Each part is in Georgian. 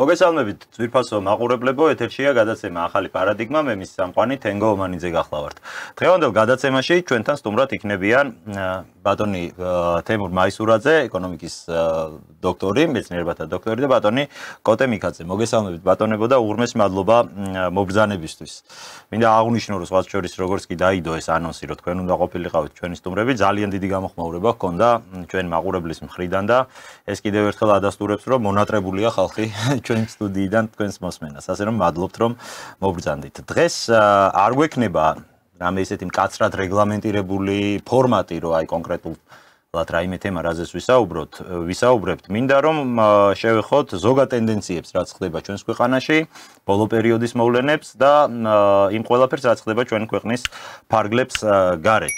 მოგესალმებით, ძვირფასო მაყურებლებო, ეთერშია გადაცემა ახალი პარადიგმა, მე მის სამყარო თენგო ომანიძე გახლავართ. დღევანდელ გადაცემაში ჩვენთან სტუმრად იქნებიან ბატონი თემურ მაისურაძე, ეკონომიკის დოქტორი, მეცნიერებათა დოქტორი და ბატონი კოტე მიქაძე. მოგესალმებით ბატონებო და უღრმესი მადლობა მობრძანებისთვის. მინდა აღვნიშნო, რომ სხვათა შორის როგორც კი დაიდო ეს ანონსი, რომ თქვენ უნდა ყოფილიყავით ჩვენი სტუმრები, ძალიან დიდი გამოხმაურება ჰქონდა ჩვენი მაყურებლის მხრიდან და ეს კიდევ ერთხელ ადასტურებს, რომ მონატრებულია ხალხი ჩვენ სტუდიიდან თქვენს მოსმენას. ასე რომ მადლობთ, რომ მობრძანდით. დღეს არ გვექნება რამე ისეთი მკაცრად რეგლამენტირებული ფორმატი, რომ აი კონკრეტულად რაიმე თემა რაზეც ვისაუბრებთ. მინდა რომ შევეხოთ ზოგად ტენდენციებს, რაც ხდება ჩვენს ქვეყანაში, ბოლო პერიოდის მოვლენებს და იმ ყველაფერს, რაც ხდება ჩვენი ქვეყნის ფარგლებს გარეთ.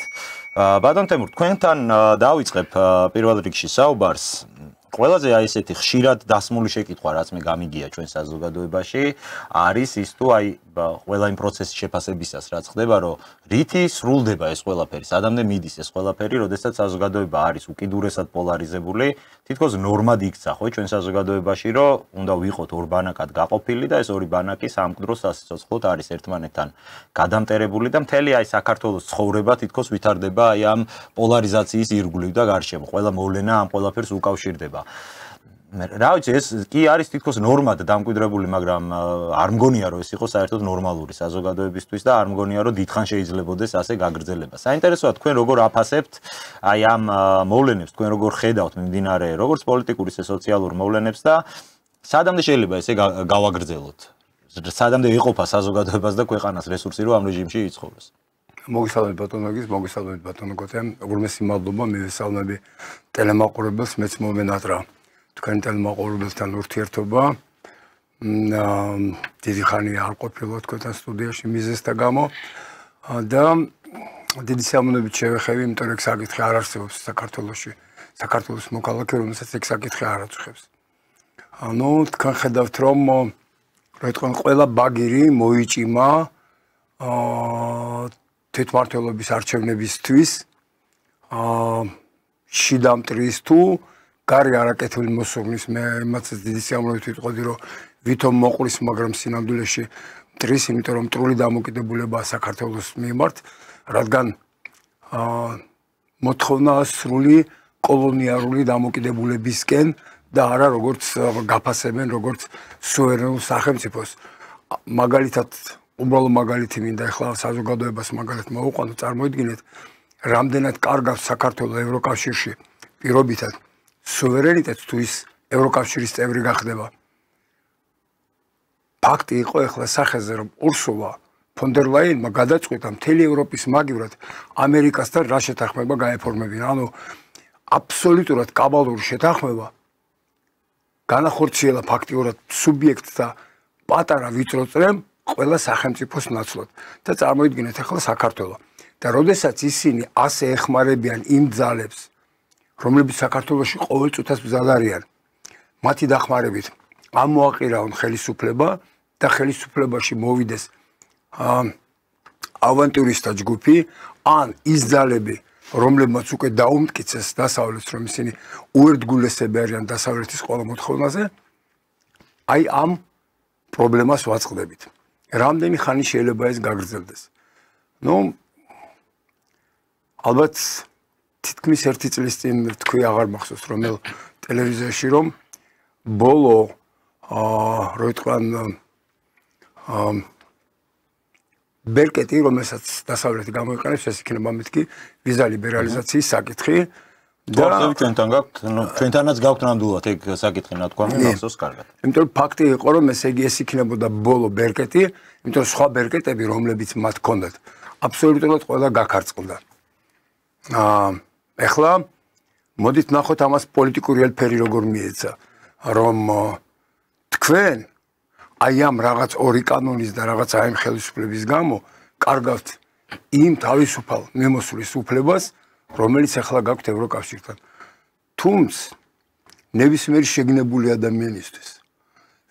ბატონ თემურ, თქვენთან დავიწყებ პირველ რიგში საუბარს. ყველაზე აი ესეთი ხშირად დასმული შეკითხვა, რაც მე გამიგია ჩვენ საზოგადოებაში, არის ის თუ აი ყველა იმ პროცესის შეფასებისას, რაც ხდება, რომ რითი სრულდება ეს ყველაფერი, სადამდე მიდის ეს ყველაფერი, როდესაც საზოგადოება არის უკიდურესად პოლარიზებული, თითქოს ნორმად იქცა ხო ჩვენ საზოგადოებაში, რომ უნდა ვიყოთ ორ ბანაკად გაყოფილი და ეს ორი ბანაკი სამკვდრო სასიცოცხლოდ არის ერთმანეთთან გადამტერებული და მთელი აი საქართველოს ცხოვრება თითქოს ვითარდება აი ამ პოლარიზაციის ირგვლივ და გარშემო. ყველა მოვლენა ამ ყველაფერს უკავშირდება. რა ვიცი, ეს კი არის თითქოს ნორმად დამკვიდრებული, მაგრამ არ მგონია, რომ ეს იყოს საერთოდ ნორმალური საზოგადოებისთვის და არ მგონია, რომ დიდხან შეიძლებოდეს ასე გაგრძელება. საინტერესოა თქვენ როგორ აფასებთ აი ამ მოვლენებს, თქვენ როგორ ხედავთ მიმდინარე როგორც პოლიტიკურ, ისე სოციალურ მოვლენებს და სადამდე შეიძლება ესე გავაგრძელოთ? სადამდე ეყოფა საზოგადოებას და ქვეყანას რესურსი, რომ ამ რეჟიმში იცხოვროს? მოგესალმებით ბატონო გის, მოგესალმებით ბატონო კოტე. უღრმესი მადლობა, მივესალმები ტელემაყურებელს, მეც მომენატრა თქვენ ტელემაყურებელთან ურთიერთობა. დიდი ხანი არ ყოფილა თქვენთან სტუდიაში მიზეზთა გამო და დიდი სიამოვნებით შევეხები, იმიტომ რომ საკითხი არ არსებობს საქართველოში. საქართველოს მოქალაქე, რომელსაც ეს საკითხი არ აწუხებს. ანუ თქვენ ხედავთ, რომ თქვენ ყველა ბაგირი მოიჭიმა თვითმმართველობის არჩევნებისთვის შიდა მტრის თუ გარე არაკეთილი მოსურნის. მე იმაცაც დიდი სიამოვნებით ვიტყოდი, რომ ვითომ მოყრის, მაგრამ სინამდვილეში მტრის, იმიტომ რომ მტრული დამოკიდებულებაა საქართველოს მიმართ, რადგან მოთხოვნა სრული კოლონიალური დამოკიდებულებისკენ და არა როგორც გაფასებენ, როგორც სუვერენულ სახელმწიფოს. მაგალითად უბრალო მაგალითი მინდა ახლა საზოგადოებას მაგალითად მოვუყვანო, წარმოიდგინეთ, რამდენად კარგავს საქართველოს ევროკავშირში პირობითად სუვერენიტეტს თუ ის ევროკავშირის წევრი გახდება. ფაქტი იყო ახლა სახეზე, რომ ურსულა ფონ დერ ლაიენმა გადაწყვიტა მთელი ევროპის მაგივრად ამერიკასთან რა შეთანხმება გაეფორმებინა. ანუ აბსოლუტურად კაბალური შეთანხმება განახორციელა ფაქტიურად სუბიექტთა პატარა ვიწრო წრემ ყველა სახელმწიფოს ნაცვლად და წარმოიდგინეთ ახლა საქართველო. და როდესაც ისინი ასე ეხმარებიან იმ ძალებს, რომლებიც საქართველოში ყოველ წუთას მზად არიან, მათი დახმარებით ამოაყირაონ ხელისუფლება და ხელისუფლებაში მოვიდეს ავანტურისტთა ჯგუფი, ან ის ძალები, რომლებმაც უკვე დაუმტკიცეს დასავლეთს, რომ ისინი უერთგულესები არიან დასავლეთის ყველა მოთხოვნაზე, აი ამ პრობლემას ვაწყდებით. რამდენი ხანი შეიძლება ეს გაგრძელდეს? ნუ ალბათ თითქმის 1 წლის წინ თქვი, აღარ მახსოვს რომელ ტელევიზიაში, რომ ბოლო რო იტყვიან ბერკეტი, რომელსაც დასავლეთი გამოიყენებს, ეს იქნება მეთქი ვიზა ლიბერალიზაციის საკითხი და ჩვენთან გაქვთ, ჩვენთანაც გაქვთ ნამდვილად ეგ საკითხი, ნათქვამი, მახსოვს კარგად. იმიტომ ფაქტი იყო, რომ ეს იქნებოდა ბოლო ბერკეტი, იმიტომ სხვა ბერკეტები, რომლებიც მათ ჰქონდათ, აბსოლუტურად ყველა გაქარწყლდა. ეხლა მოდით ნახოთ ამას პოლიტიკური ელფერი როგორ მიეცა, რომ თქვენ აი ამ რაღაც ორი კანონის და რაღაც აი ამ ხელისუფლების გამო კარგავთ იმ თავისუფალ მიმოსვლის უფლებას, რომელიც ახლა გაქვთ ევროკავშირთან. თუმცა ნებისმიერი შეგნებული ადამიანისთვის,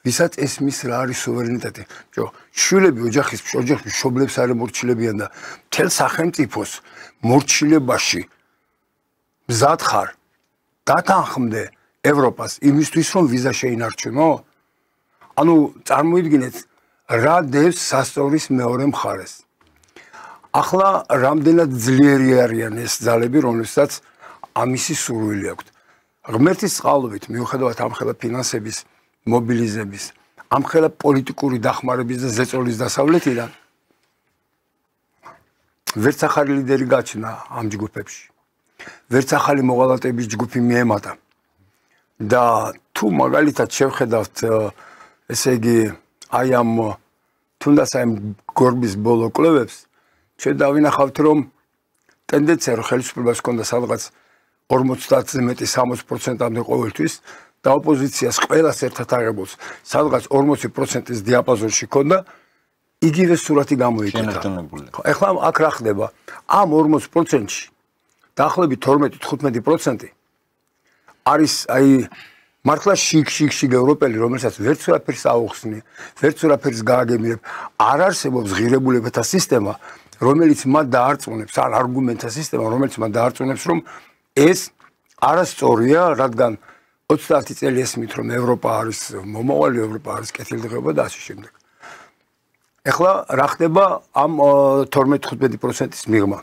ვისაც ესმის რა არის სუვერენიტეტი, შვილები ოჯახის მშობლებს არ ემორჩილებიან და მთელ სახელმწიფოს მორჩილებაში მზად ხარ დათანხმდე ევროპას იმისთვის, რომ ვიზა შეინარჩუნო? ანუ წარმოიდგინეთ რა დევს სასწავლის მეორე მხარეს. ახლა რამდენად ძლიერი არიან ეს ძალები, რომლებსაც ამისი სურვილი აქვთ. ღმერთის წყალობით, მიუხედავად ამხელა ფინანსების მობილიზების, ამხელა პოლიტიკური დახმარების და ზეწოლის დასავლეთიდან ვერც ახალი ლიდერი გაჩნდა ამ ჯგუფებში. ვერც ახალი მოღალატეების ჯგუფი მიემატა. და თუ მაგალითად შევხედავთ ესე იგი აი ამ თუნდაც აი გორბის ბოლო კვლევებს ჩვენ დავინახავთ რომ ტენდენცია რომ ხელისუფლებას ჰქონდა სადღაც 50-ზე მეტი 60%-ამდე ყოველთვის და ოპოზიციას ყველას ერთად აღებულს სადღაც 40%-ის დიაპაზონში ჰქონდა იგივე სურათი გამოიკვეთა. ეხლა აქ რა ხდება? ამ 40%-ში დაახლოებით 12-15% არის აი მართლა შიგ ევროპელი, რომელსაც ვერც ვერაფერს აუხსნი, ვერც ვერაფერს გააგებინებ, არ არსებობს ღირებულებათა სისტემა, რომელიც მათ დაარწმუნებს, ან არგუმენტთა სისტემა, რომელიც მათ დაარწმუნებს, რომ ეს არასწორია, რადგან 30 წელი ესმით, რომ ევროპა არის მომავალი, ევროპა არის კეთილდღეობა და ასე შემდეგ. ეხლა რა ხდება ამ 12-15%-ის მიღმა?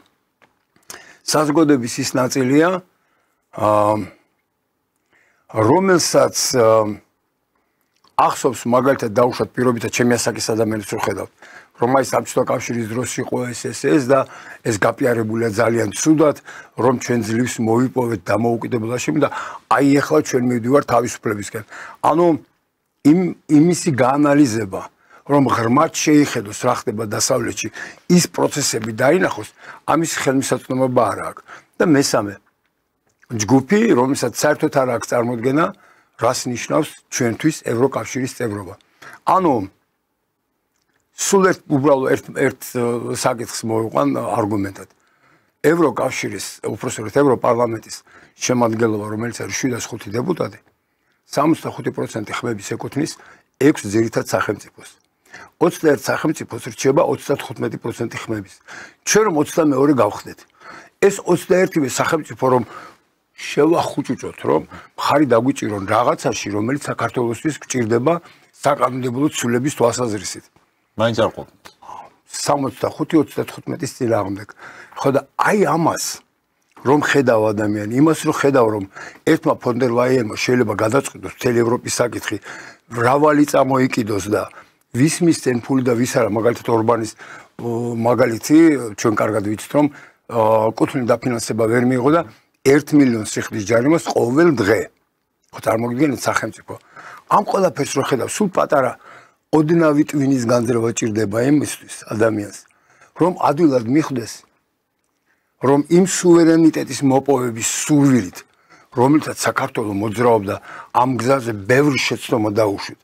საზოგადოების ის ნაწილია, რომელსაც ახსოვს მაგალითად დაუშვათ პირობითად ჩემი ასაკის ადამიანებს რო ხედავთ, რომ აი საბჭოთა კავშირის დროს იყო ეს და ეს გაპიარებულია ძალიან ცუდად, რომ ჩვენ ძლივს მოვიპოვეთ დამოუკიდებლობაში და აი ახლა ჩვენ მივდივართ თავისუფლებისკენ. ანუ იმისი გაანალიზება, რომ ღრმად შეიხედოს რა ხდება დასავლეთში, ის პროცესები დაინახოს, ამის ხელმისაწვდომობა არ აქვს. და მესამე ჯგუფი, რომელსაც საერთოდ არ აქვს წარმოდგენა, რას ნიშნავს ჩვენთვის ევროკავშირის წევრობა. ანუ სულ ერთ საკითხს მოვიყვან არგუმენტად. ევროკავშირის, უпростоრეთ ევროპარლამენტის შემადგენლობა, რომელიც არის 705 დეპუტატი, 65% ხმების ეკუთვნის 6 ძირითად სახელმწიფოს. 21 სახელმწიფოს რჩება 35% ხმების. ჩვენ რომ 22 გავხდეთ. ეს 21-ვე სახელმწიფო რომ შევახუჭუჭოთ, რომ მხარი დაგვიჭირონ რაღაცაში, რომელიც საქართველოსთვის გჭირდება საკანონმდებლო ცვლილების თვალსაზრისით. მაინც არ ყოფილ. 65-35-ის წინააღმდეგ. ხო და აი ამას რომ ხედავ ადამიანი, იმას რომ ხედავ რომ ერთმა ფონ დერ ლაიენმა შეიძლება გადაწყვიტოს მთელი ევროპის საკითხი, მრავალი წამოიკიდოს და ვის მისცენ ფული და ვის არა, მაგალითად ორბანის მაგალითი ჩვენ კარგად ვიცით რომ კუთვნილი დაფინანსება ვერ მიიღო და 1 მილიონ სიხდის ჯარიმას ყოველ დღე. ხო წარმოგიდგენთ სახელმწიფო. ამ ყველაფერს რო ხედავ, სულ პატარა ოდნავი ტვინის განძრევა ჭირდება იმისთვის ადამიანს, რომ ადვილად მიხვდეს, რომ იმ სუვერენიტეტის მოპოვების სურვილით, რომელთაც საქართველოს მოძრაობდა ამ გზაზე ბევრი შეცდომა დაუშვით.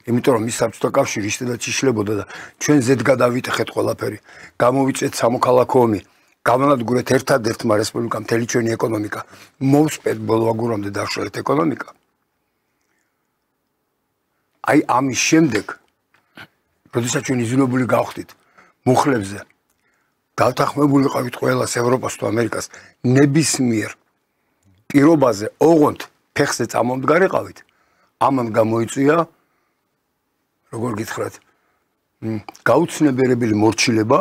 იმიტომ რომ ის საბჭოთა კავშირი ისედაც იშლებოდა და ჩვენ ზედ გადავიტეხეთ ყველაფერი, გამოვიწეთ სამოქალაქო ომი, გამანადგურეთ ერთადერთმა რესპუბლიკამ მთელი ჩვენი ეკონომიკა, მოვსპეთ ბოლო აგურამდე დაშალეთ ეკონომიკა. აი ამის შემდეგ, როდესაც ჩვენ იზოლებული გავხდით მუხლებზე, დავთანხმებული ყავით ყველას ევროპას თუ ამერიკას, ნებისმიერ პირობაზე ოღონდ ფეხზე წამომდგარიყავით, ამან გამოიწვია როგორ გითხრათ, გაუცნებელებელი მორჩილება,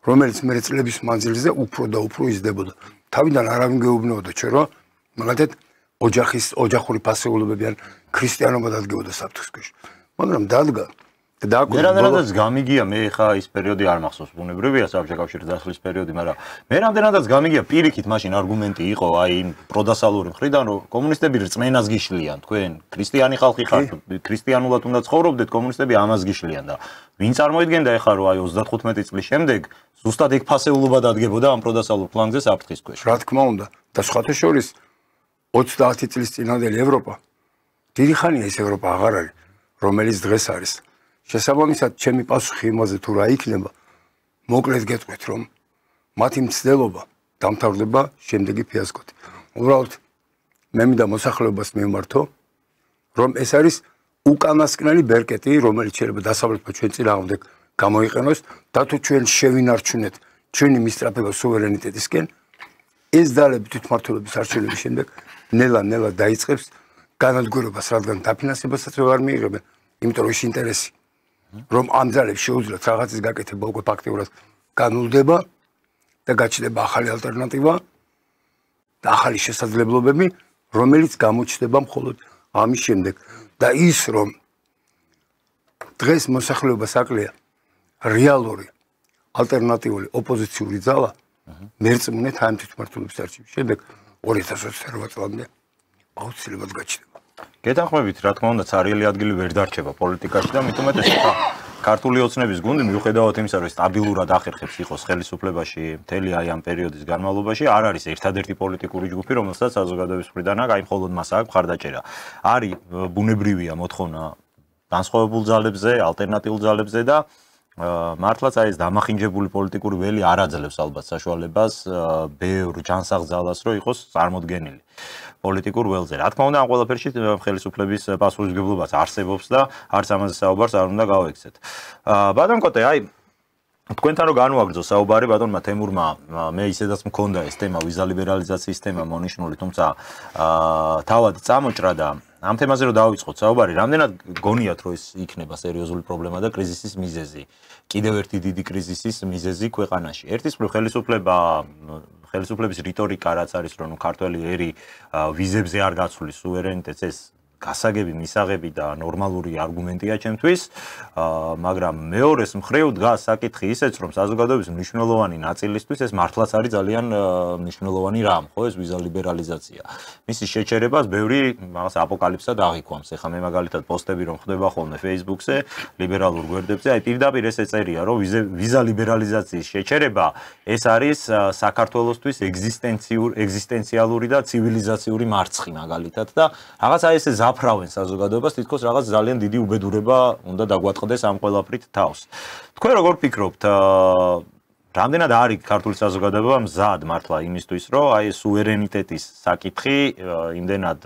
რომელიც მე წლების მანძილზე უფრო და უფრო იზრდებოდა. თავიდან არავინ გეუბნებოდა ჩვენ, რომ მაგალითად ოჯახური ფასეულობები ან ქრისტიანობა დადგებოდა საფრთხის ქვეშ. მაგრამ დადგა და რამდენადაც გამიგია, მე ხა ის პერიოდი არ მახსოვს, ბუნებრივია საბჭოთა კავშირის დასვლის პერიოდი, მაგრამ მე რამდენადაც გამიგია, პირიქით მაშინ არგუმენტი იყო აი იმ პროდასალური მხრიდან, რომ კომუნისტები რწმენას გიშლიან, თქვენ ქრისტიანი ხალხი ხართ, ქრისტიანულად უნდა ცხოვრობდეთ, კომუნისტები ამას გიშლიან და ვინ წარმოიდგენდა ეხლა რომ აი 35 წლის შემდეგ ზუსტად ეგ ფასეულობა დადგებოდა ამ პროდასალურ ფლანგზე საფრთხის ქვეშ. რა თქმა უნდა, და სხვათა შორის 30 წლის წინანდელი ევროპა დიდი ხანია ეს ევროპა აღარ არის, რომელიც დღეს არის. შესაბამისად, ჩემი პასუხი იმაზე თუ რა იქნება, მოკლედ გეტყვით, რომ მათი მცდელობა დამთავრდება შემდეგი ფიასკოთი. უბრალოდ მე მინდა მოსახლეობას მივმართო, რომ ეს არის უკანასკნელი ბერკეტი, რომელიც შეიძლება დასავლეთმა ჩვენ წინააღმდეგ გამოიყენოს, და თუ ჩვენ შევინარჩუნეთ ჩვენი მისწრაფება სუვერენიტეტისკენ, ეს ძალები თვითმმართველობის არჩევნების შემდეგ ნელა-ნელა დაიწყებს განადგურებას, რადგან დაფინანსებასაც ვერ მიიღებენ. იმიტომ რომ ის ინტერესი რომ ამ ძალებს შეუძლიათ რაღაცის გაკეთება უკვე ფაქტიურად განულდება და გაჩნდება ახალი ალტერნატივა და ახალი შესაძლებლობები, რომელიც გამოჩნდება მხოლოდ ამის შემდეგ და ის რომ დღეს მოსახლეობას აკლია რეალური ალტერნატიული ოპოზიციური ძალა მერწმუნე თანამდებობის არჩევის შემდეგ 2028 წლამდე აუცილებლად გაჩნდება. გეთანხმებით, რა თქმა უნდა, ცარიელი ადგილი ვერ დარჩება პოლიტიკაში და მით უმეტეს ქართული ოცნების გუნდი მიუხედავად იმისა, რომ სტაბილურად ახერხებს იყოს ხელისუფლებაში მთელი აი ამ პერიოდის განმავლობაში, არ არის ერთადერთი პოლიტიკური ჯგუფი, რომელსაც საზოგადოების მხრიდან აი მხოლოდ მას აქვს მხარდაჭერა. არის ბუნებრივია მოთხოვნა განსხვავებულ ძალებზე, ალტერნატიულ ძალებზე და მართლაც აი ეს დამახინჯებული პოლიტიკური ველი არ აძლევს ალბათ საშუალებას ბევრ ჯანსაღ ძალას რომ იყოს წარმოდგენილი პოლიტიკურ ველზე. რა თქმა უნდა, ამ ყველაფერში ხელისუფლების პასუხისმგებლობაც არსებობს და არც ამაზე საუბარს არ უნდა გავექცეთ. ბატონ კოტე, აი თქვენთან რომ განვაგრძო საუბარი ბატონმა თემურმა, მე ისედაც მქონდა ეს თემა ვიზა ლიბერალიზაციის თემა მონიშნული, თუმცა თავად წამოჭრა და ამ თემაზე რომ დავიწყოთ საუბარი, რამდენად გონიათ რომ ეს იქნება სერიოზული პრობლემა და კრიზისის მიზეზი, კიდევ ერთი დიდი კრიზისის მიზეზი ქვეყანაში. ერთის მხრივ ხელისუფლების რიტორიკა რაც არის, რომ ქართველი ერი ვიზებზე არ გაცვლის სუვერენიტეტს, ეს გასაგები მისაღები და ნორმალური არგუმენტია ჩემთვის, მაგრამ მეორეს მხრივ დგას საკითხი ისეც, რომ საზოგადოების მნიშვნელოვანი ნაწილისთვის ეს მართლაც არის ძალიან მნიშვნელოვანი რამ, ხო, ეს ვიზა ლიბერალიზაცია. მისი შეჩერებას ბევრი რაღაც აპოკალიფსად აღიქვამს. ეხლა მე მაგალითად პოსტები რომ ხდება ხოლმე Facebook-ზე, ლიბერალურ გვერდებზე, აი პირდაპირ ეს ეწერია, რომ ვიზა ლიბერალიზაციის შეჩერება ეს არის საქართველოსთვის ეგზისტენციალური და ცივილიზაციური მარცხი მაგალითად და რაღაც აი ესე აფრავენ საზოგადოებას, თითქოს რაღაც ძალიან დიდი უბედურება უნდა დაგვატყდეს ამ ყველაფრით თავს. თქვენ როგორ ფიქრობთ, რამდენად არის ქართული საზოგადოება მზად მართლა იმისთვის, რომ აი სუვერენიტეტის საკითხი იმდენად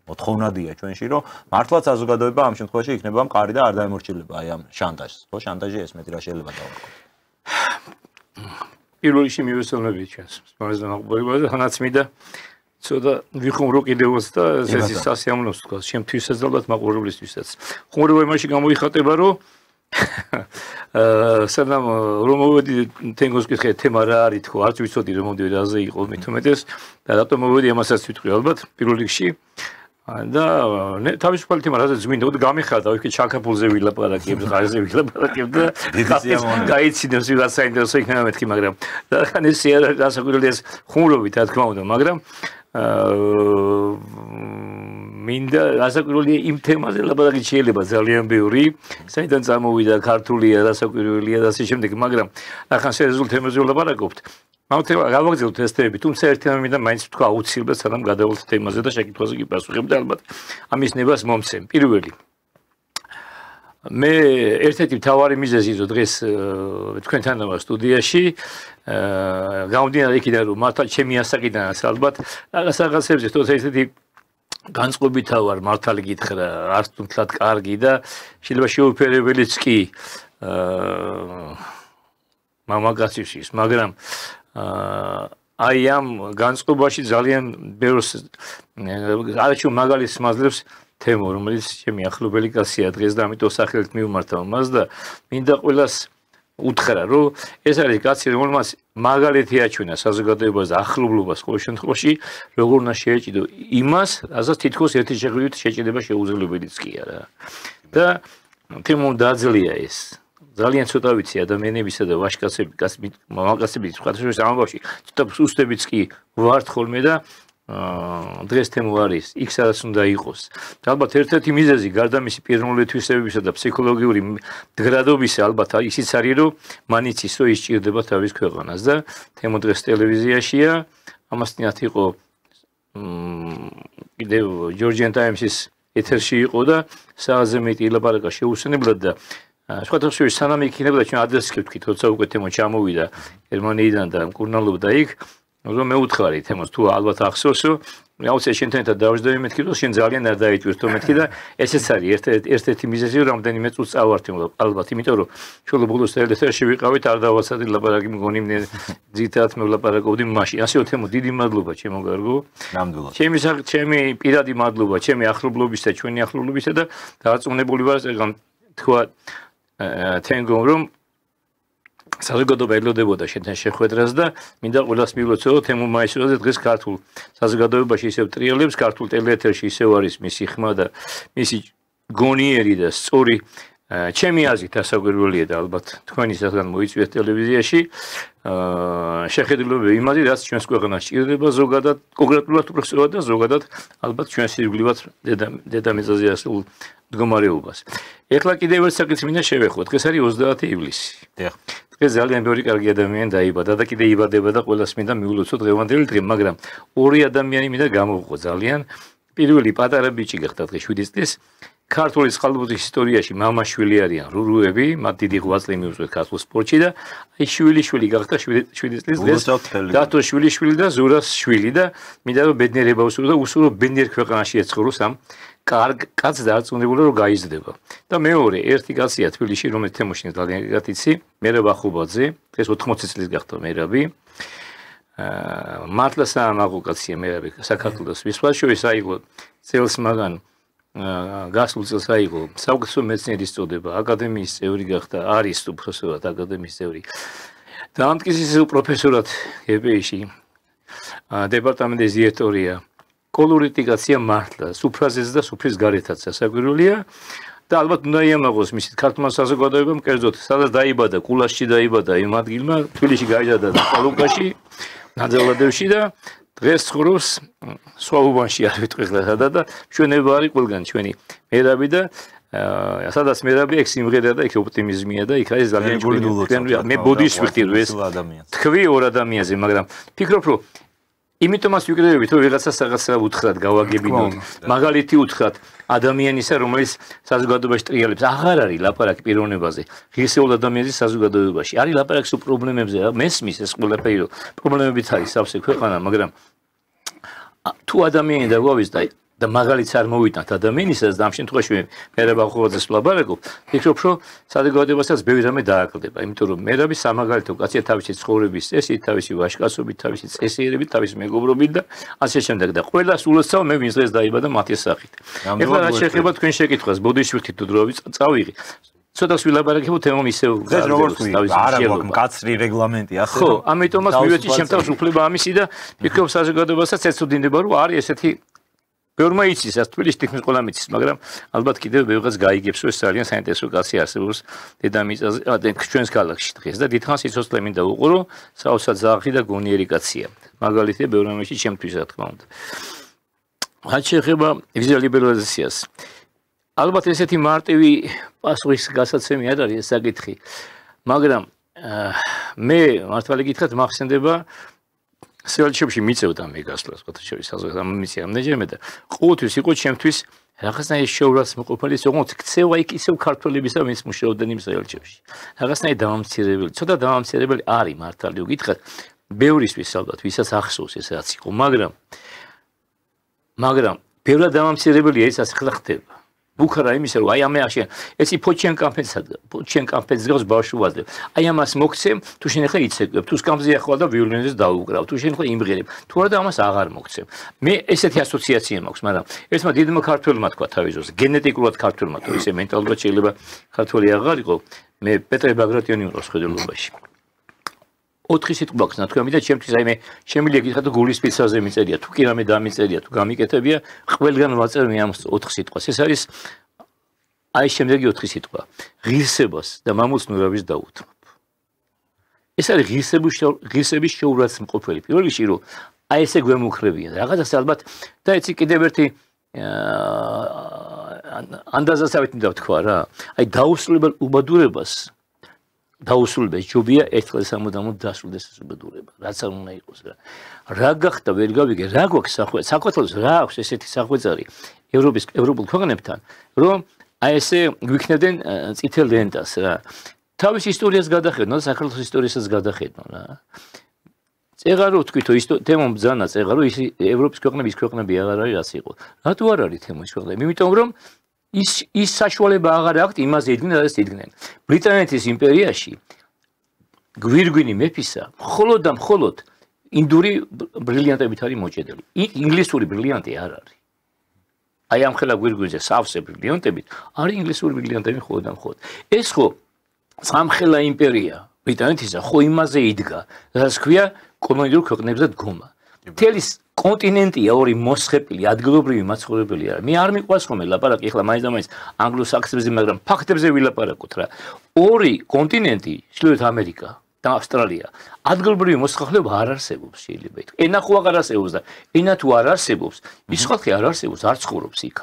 მოთხოვნადია ჩვენში, რომ მართლა საზოგადოება ამ შემთხვევაში იქნება მყარი და არ დაემორჩილება აი ამ შანტაჟს. ხო, შანტაჟი ესმეთი რა შეიძლება დავარქოთ. პირველ რიგში მივესალმებით ჩვენს მოაზროვნებელს, თანაც მინდა ცოტა ვიხუმრო კიდევაც და ეს სასიამოვნოს თქვა, შემთხვევასაც ალბათ მაყურებლისთვისაც. ხუმრობა იმაში გამოიხატება, რომ სანამ რომ მოვედი თენგოს კითხე თემა რა არის თქო, არც ვიცოდი რომ მომდივი რაზე იყო მით უმეტეს და რატომ მოვედი ამასაც ვიტყვი ალბათ პირველ რიგში. და თავისუფალი თემა რაზეც მინდა გამიხადა, იქ ჩაკაფულზე ვილაპარაკებ, ღარზე ვილაპარაკებ და გაიცინებს ვიღაც საინტერესო იქნება მეთქი, მაგრამ რადგან ეს რასაკვირველია ეს ხუმრობით რა თქმა უნდა, მაგრამ მინდა რასაკვირველია იმ თემაზე ლაპარაკი შეიძლება ძალიან ბევრი, საიდან წამოვიდა ქართულია, რასაკვირველია და ასე შემდეგ, მაგრამ ახლა სერიოზულ თემაზე ვლაპარაკობთ. გავაგრძელოთ ეს თემები, თუმცა ერთი რამე მინდა მაინც თქვა აუცილებლად სანამ გადავალთ თემაზე და შეკითხვაზე კი პასუხებ და ალბათ ამის ნებას მომცემ. პირველი მე ერთ-ერთი მთავარი მიზეზი რომ დღეს თქვენთან ვარ სტუდიაში, გამომდინარე იქიდან რომ მართლა ჩემი ასაკიდანაც ალბათ რაღაცებზე თორე ესეთი განწყობითა ვარ მართალი გითხრა, არც თუნდაც კარგი და შეიძლება შეუფერებელიც კი მამაკაცისთვის, მაგრამ აი ამ განწყობაში ძალიან ბევრს არაჩვეულ მაგალითს მაძლევს თემო, რომელიც ჩემი ახლობელი კაცია დღეს და ამიტომ სახელით მივმართავ მას და მინდა ყველას უთხრა, რომ ეს არის კაცი, რომელმაც მაგალითი აჩვენა საზოგადოებას და ახლობლობას ყოველ შემთხვევაში, როგორ უნდა შეეჭიდო იმას, რასაც თითქოს ერთი შეხედვით შეჭიდება შეუძლებელიც კი არა. და თემო დაძლია ეს. ძალიან ცოტა ვიცი ადამიანებისა და ვაჟკაცების, მამაკაცების სხვადასხვა ამბავში, ცოტა სუსტებიც კი ვართ ხოლმე და დღეს თემო არის, იქ სადაც უნდა იყოს. ალბათ ერთ-ერთი მიზეზი გარდა მისი პიროვნული თვისებებისა და ფსიქოლოგიური მდგრადობისა, ალბათ ისიც არის, რომ მან იცის, რომ ის სჭირდება თავის ქვეყანას და თემო დღეს ტელევიზიაშია, ამასთანავ იყო კიდევ Georgian Times-ის ეთერში იყო და საათზე მეტი ლაპარაკა შეუსწავლებლად და სხვადასხვა სანამ იქნებოდა ჩვენ ადრესს ვთქვით, როცა უკვე თემო ჩამოვიდა გერმანიიდან და მკურნალობდა იქ, რომ მეუთხარი თემას თუ ალბათ ახსოვს რომ აუცილებლად შენთან დავждები მეთქი რომ შენ ძალიან არ დაიჭირთო მეთქი და ესეც არის ერთ-ერთი მიზეზი რომ რამდენიმე წუთს წავართ ალბათ იმიტომ რომ ჩვენ ბოლოს ელესერში ვიყავით არ დავასადი ლაპარაკი მგონი ძირითადად მელაპარაკობდი მაშინ ასეო თემო დიდი მადლობა ჩემო გარგო ნამდვილად ჩემი პირადი მადლობა ჩემი ახლობლობისა და ჩვენი ახლობლობისა და დარწმუნებული ვარ თქვა თენგომ რომ საზოგადოება ელოდებოდა შენთან შეხვედრას და მინდა ყველას მივლოცო თემო მაისურაძე დღეს ქართულ საზოგადოებაში ისევ ტრიალებს ქართულ ტელეეთერში ისევ არის მისი ხმა და მისი გონიერი და სწორი ჩემი აზრით ასაგვირველია და ალბათ თქვენი საგან მოიწვიეთ ტელევიზიაში შეხედულებები იმაზე რაც ჩვენს ქვეყანას ჭირდება ზოგადად კონკრეტულად უბრალოდ და ზოგადად ალბათ ჩვენს ირგვლივად დედამიწაზე ასულ მდგომარეობას ეხლა კიდევ ერთ საკითხს მინდა შევეხო დღეს არის 30 ივლისი ეს ძალიან ბევრი კარგი ადამიანი დაიბადა და კიდე იბადება და ყველას მინდა მიულოცო დღევანდელი დღე, მაგრამ ორი ადამიანი მინდა გამოვყო ძალიან. პირველი პატარა ბიჭი გახდა დღეს 7 წლის. ქართული წყალბუდის ისტორიაში მამაშვილი არიან რურუები, მათ დიდი ღვაწლი მიუძღვეს ქართულ სპორტში და აი შვილი გახდა 7 წლის დღეს. დათო შვილი და ზურას შვილი და მინდა რომ ბედნიერება უსურვო და უსურვო ბედნიერ ქვეყანაში ეცხოვროს ამ კარგ კაცს დარწმუნებული რომ გაიზრდება. და მეორე ერთი კაცია თბილისში რომელიც თემოშინს ძალიან გატიცი, მერაბ ახუბაძე, დღეს 80 წლის გახდა მერაბი. მართლა საამაყო კაცია მერაბი საქართველოს მისვლა შორის აიღო წელს მაგან გასულ წელს აიღო საუკეთესო მეცნიერის წოდება, აკადემიის წევრი გახდა, არის უბრალოდ აკადემიის წევრი. დაამტკიცეს პროფესორად გპ-ში. დეპარტამენტის დირექტორია. კოლორიტიკაცია მართლა, სუფრაზეც და სუფრის გარეთაც ასაგვირველია და ალბათ უნდა იამაღოს მისით ქართულმა საზოგადოებამ კერძოდ სადაც დაიბადა, კულაშში დაიბადა იმ ადგილმა, თბილისში გაიზარდა კალუკაში, ნაძალადევში და დღეს ცხოვრობს სვაუბანში არ ვიტყვი ხლა სადა და ჩვენება არის ყველგან ჩვენი მერაბი და სადაც მერაბი ეგ სიმღერა და ეგ ოპტიმიზმია და იქ არის ძალიან ჩვენი მე ბოდიშ ვიხდი რომ ეს თქვი ორ ადამიანზე მაგრამ ფიქრობ რომ იმიტომაც ვიკრიბებით რომ ვიღაცას რაღაცა უთხრათ გავაგებინოთ მაგალითი უთხრათ ადამიანისა რომელიც საზოგადოებაში ტრიალებს აღარ არის ლაპარაკი პიროვნებაზე ღირსეულ ადამიანის საზოგადოებაში არის ლაპარაკი სულ პრობლემებზე მესმის ეს ყველაფერი პრობლემებიც არის სავსე ქვეყანა მაგრამ თუ ადამიანი დაგვავიზდა და მაგალითს არ მოვიტანთ ადამიანისას და ამ შემთხვევაში მერაბ ახუბაძეს ვლაპარაკობ ფიქრობ რომ საზოგადოებასაც ბევრი რამე დააკლდება იმიტომ რომ მერაბი სამაგალითო კაცია თავისი ცხოვრების წესით თავისი ვაჟკაცობით თავისი წესიერებით თავისი მეგობრობით და ასე შემდეგ და ყველას ულოცავ მე ვინც დღეს დაიბადა მათი სახით ეხლა რა შეეხება თქვენ შეკითხვას ბოდიშვილი თუ დროებით წავიღი ცოტას ვილაპარაკებო თემამ ისევ ეს როგორც არ აქვს მკაცრი რეგლამენტი ასე ხო ამიტომაც მივეცი შემთხვევაში უფლება ამისი და ფიქრობ საზოგადოებასაც ეცოდინება რომ არის ესეთი ბევრმა იცის ეს თბილისში თითქმის ყველა მიცის მაგრამ ალბათ კიდევ ბევრიღაც გაიგებს რომ ეს ძალიან საინტერესო კაცი არსებობს დედამიწაზე ჩვენს ქალაქში დღეს და დიდხანს სიცოცხლე მინდა უყურო საოცრად ზაღი და გონიერი კაცია მაგალითია ბევრ რამეში ჩემთვის რა თქმა უნდა რაც შეეხება ვიზა ლიბერალიზაციას ალბათ ესეთი მარტივი პასუხის გასაცემი არ არის ეს საკითხი მაგრამ მე მართალი გითხრათ მახსენდება სევალჩებში მიწევდა მე გასვლას ყოველთვის საზოგადოება მიცია ამნეჯერმე და ყოველთვის იყო ჩემთვის რაღაცნაირი შეურაცხმყოფელი მოყოფილი ოღონდ ქცევა იქ ისევ ქართველებისა ვინც მუშაობდნენ იმ სევალჩებში რაღაცნაირი დამამცირებელი ცოტა დამამცირებელი არის მართალი გითხრათ ბევრისთვის ალბათ ვისაც ახსოვს ეს რაც იყო მაგრამ ბევრად დამამცირებელია ის ასე ხლა ხდება ბუქარა იმისა რომ აი ამაში ესი ფოჩიან კამპენს გავს ბავშვობაზე აი ამას მოგცემ თუ შენ ახლა იცეკვებ თუ სკამზე ახვალ და ვიოლინოზე დაუკრავ თუ შენ ახლა იმღერებ თუ არა და ამას აღარ მოგცემ მე ესეთი ასოციაცია მაქვს მაგრამ ერთმა დიდმა ქართველმა თქვა თავის ძროზე გენეტიკურად ქართველმა თუ ისე მენტალურად შეიძლება ქართველი აღარ იყო მე პეტრე ბაგრატიონი ვიყავს ხედელობაში 4 სიტყვა აქვს ნათქვამი და ჩემთვის აი მე შემიძლია გითხრათ თუ გულის პიცაზე მიწერია თუ კი რამე დამიწერია თუ გამიკეთებია ყველგან ვაწერ მე ამ 4 სიტყვას ეს არის აი შემდეგი 4 სიტყვა ღირსებას და მამულს დაუთმობ ეს არის ღირსების შეურაცხმყოფელი პირველ რიგში რომ აი ესე გვემუქრებიან რაღაცას ალბათ და ეცი კიდევ ერთი ანდაზასავით მინდა ვთქვა რა აი დაუსრულებელ უბადურებას დაუსრულდეს ჯობია ერთხელ სამუდამოდ დასრულდეს ეს უბადურება რაც არ უნდა იყოს რა გახდა ვერ გავიგე რა გვაქვს საქართველოს რა აქვს ესეთი სახვეწარი ევროპულ ქვეყნებთან რომ აი ესე გვიქნებდნენ წითელ ლენტას რა თავის ისტორიას გადახედნო და საქართველოს ისტორიასაც გადახედნო რა წეღარო თქვით რომ ის თემო ბძანა წეღარო ის ევროპის ქვეყნები ის ქვეყნები აღარ არის რაც იყო. რატო არ არის თემო ის ქვეყნები? იმიტომ რომ ის საშუალება აღარ აქვს იმაზე იდგნენ რაც იდგნენ. ბრიტანეთის იმპერიაში გვირგვინი მეფისა მხოლოდ და მხოლოდ ინდური ბრილიანტებით არის მოჭედილი. ინგლისური ბრილიანტი არ არის. აი ამ ხელა გვირგვინზე სავსე ბრილიანტებით არის ინგლისური ბრილიანტები მხოლოდ და მხოლოდ. ეს ხო სამხელა იმპერია ბრიტანეთისა ხო იმაზე იდგა, რაც ქვია კოლონიურ ქვეყნებზე დგომა. მთელი კონტინენტია ორი მოსხეპილი ადგილობრივი მაცხოვრებელი არა. მე არ მიყვარს ხოლმე ლაპარაკი ახლა მაინც და მაინც ანგლო-საქსებზე, მაგრამ ფაქტებზე ვილაპარაკოთ რა. ორი კონტინენტი, ჩრდილოეთ ამერიკა და ავსტრალია, ადგილობრივი მოსახლეობა არ არსებობს შეიძლება ითქვას. ენა ხო აღარ არსებობს და ენა თუ არ არსებობს, ის ხალხი არ არსებობს, არ ცხოვრობს იქ.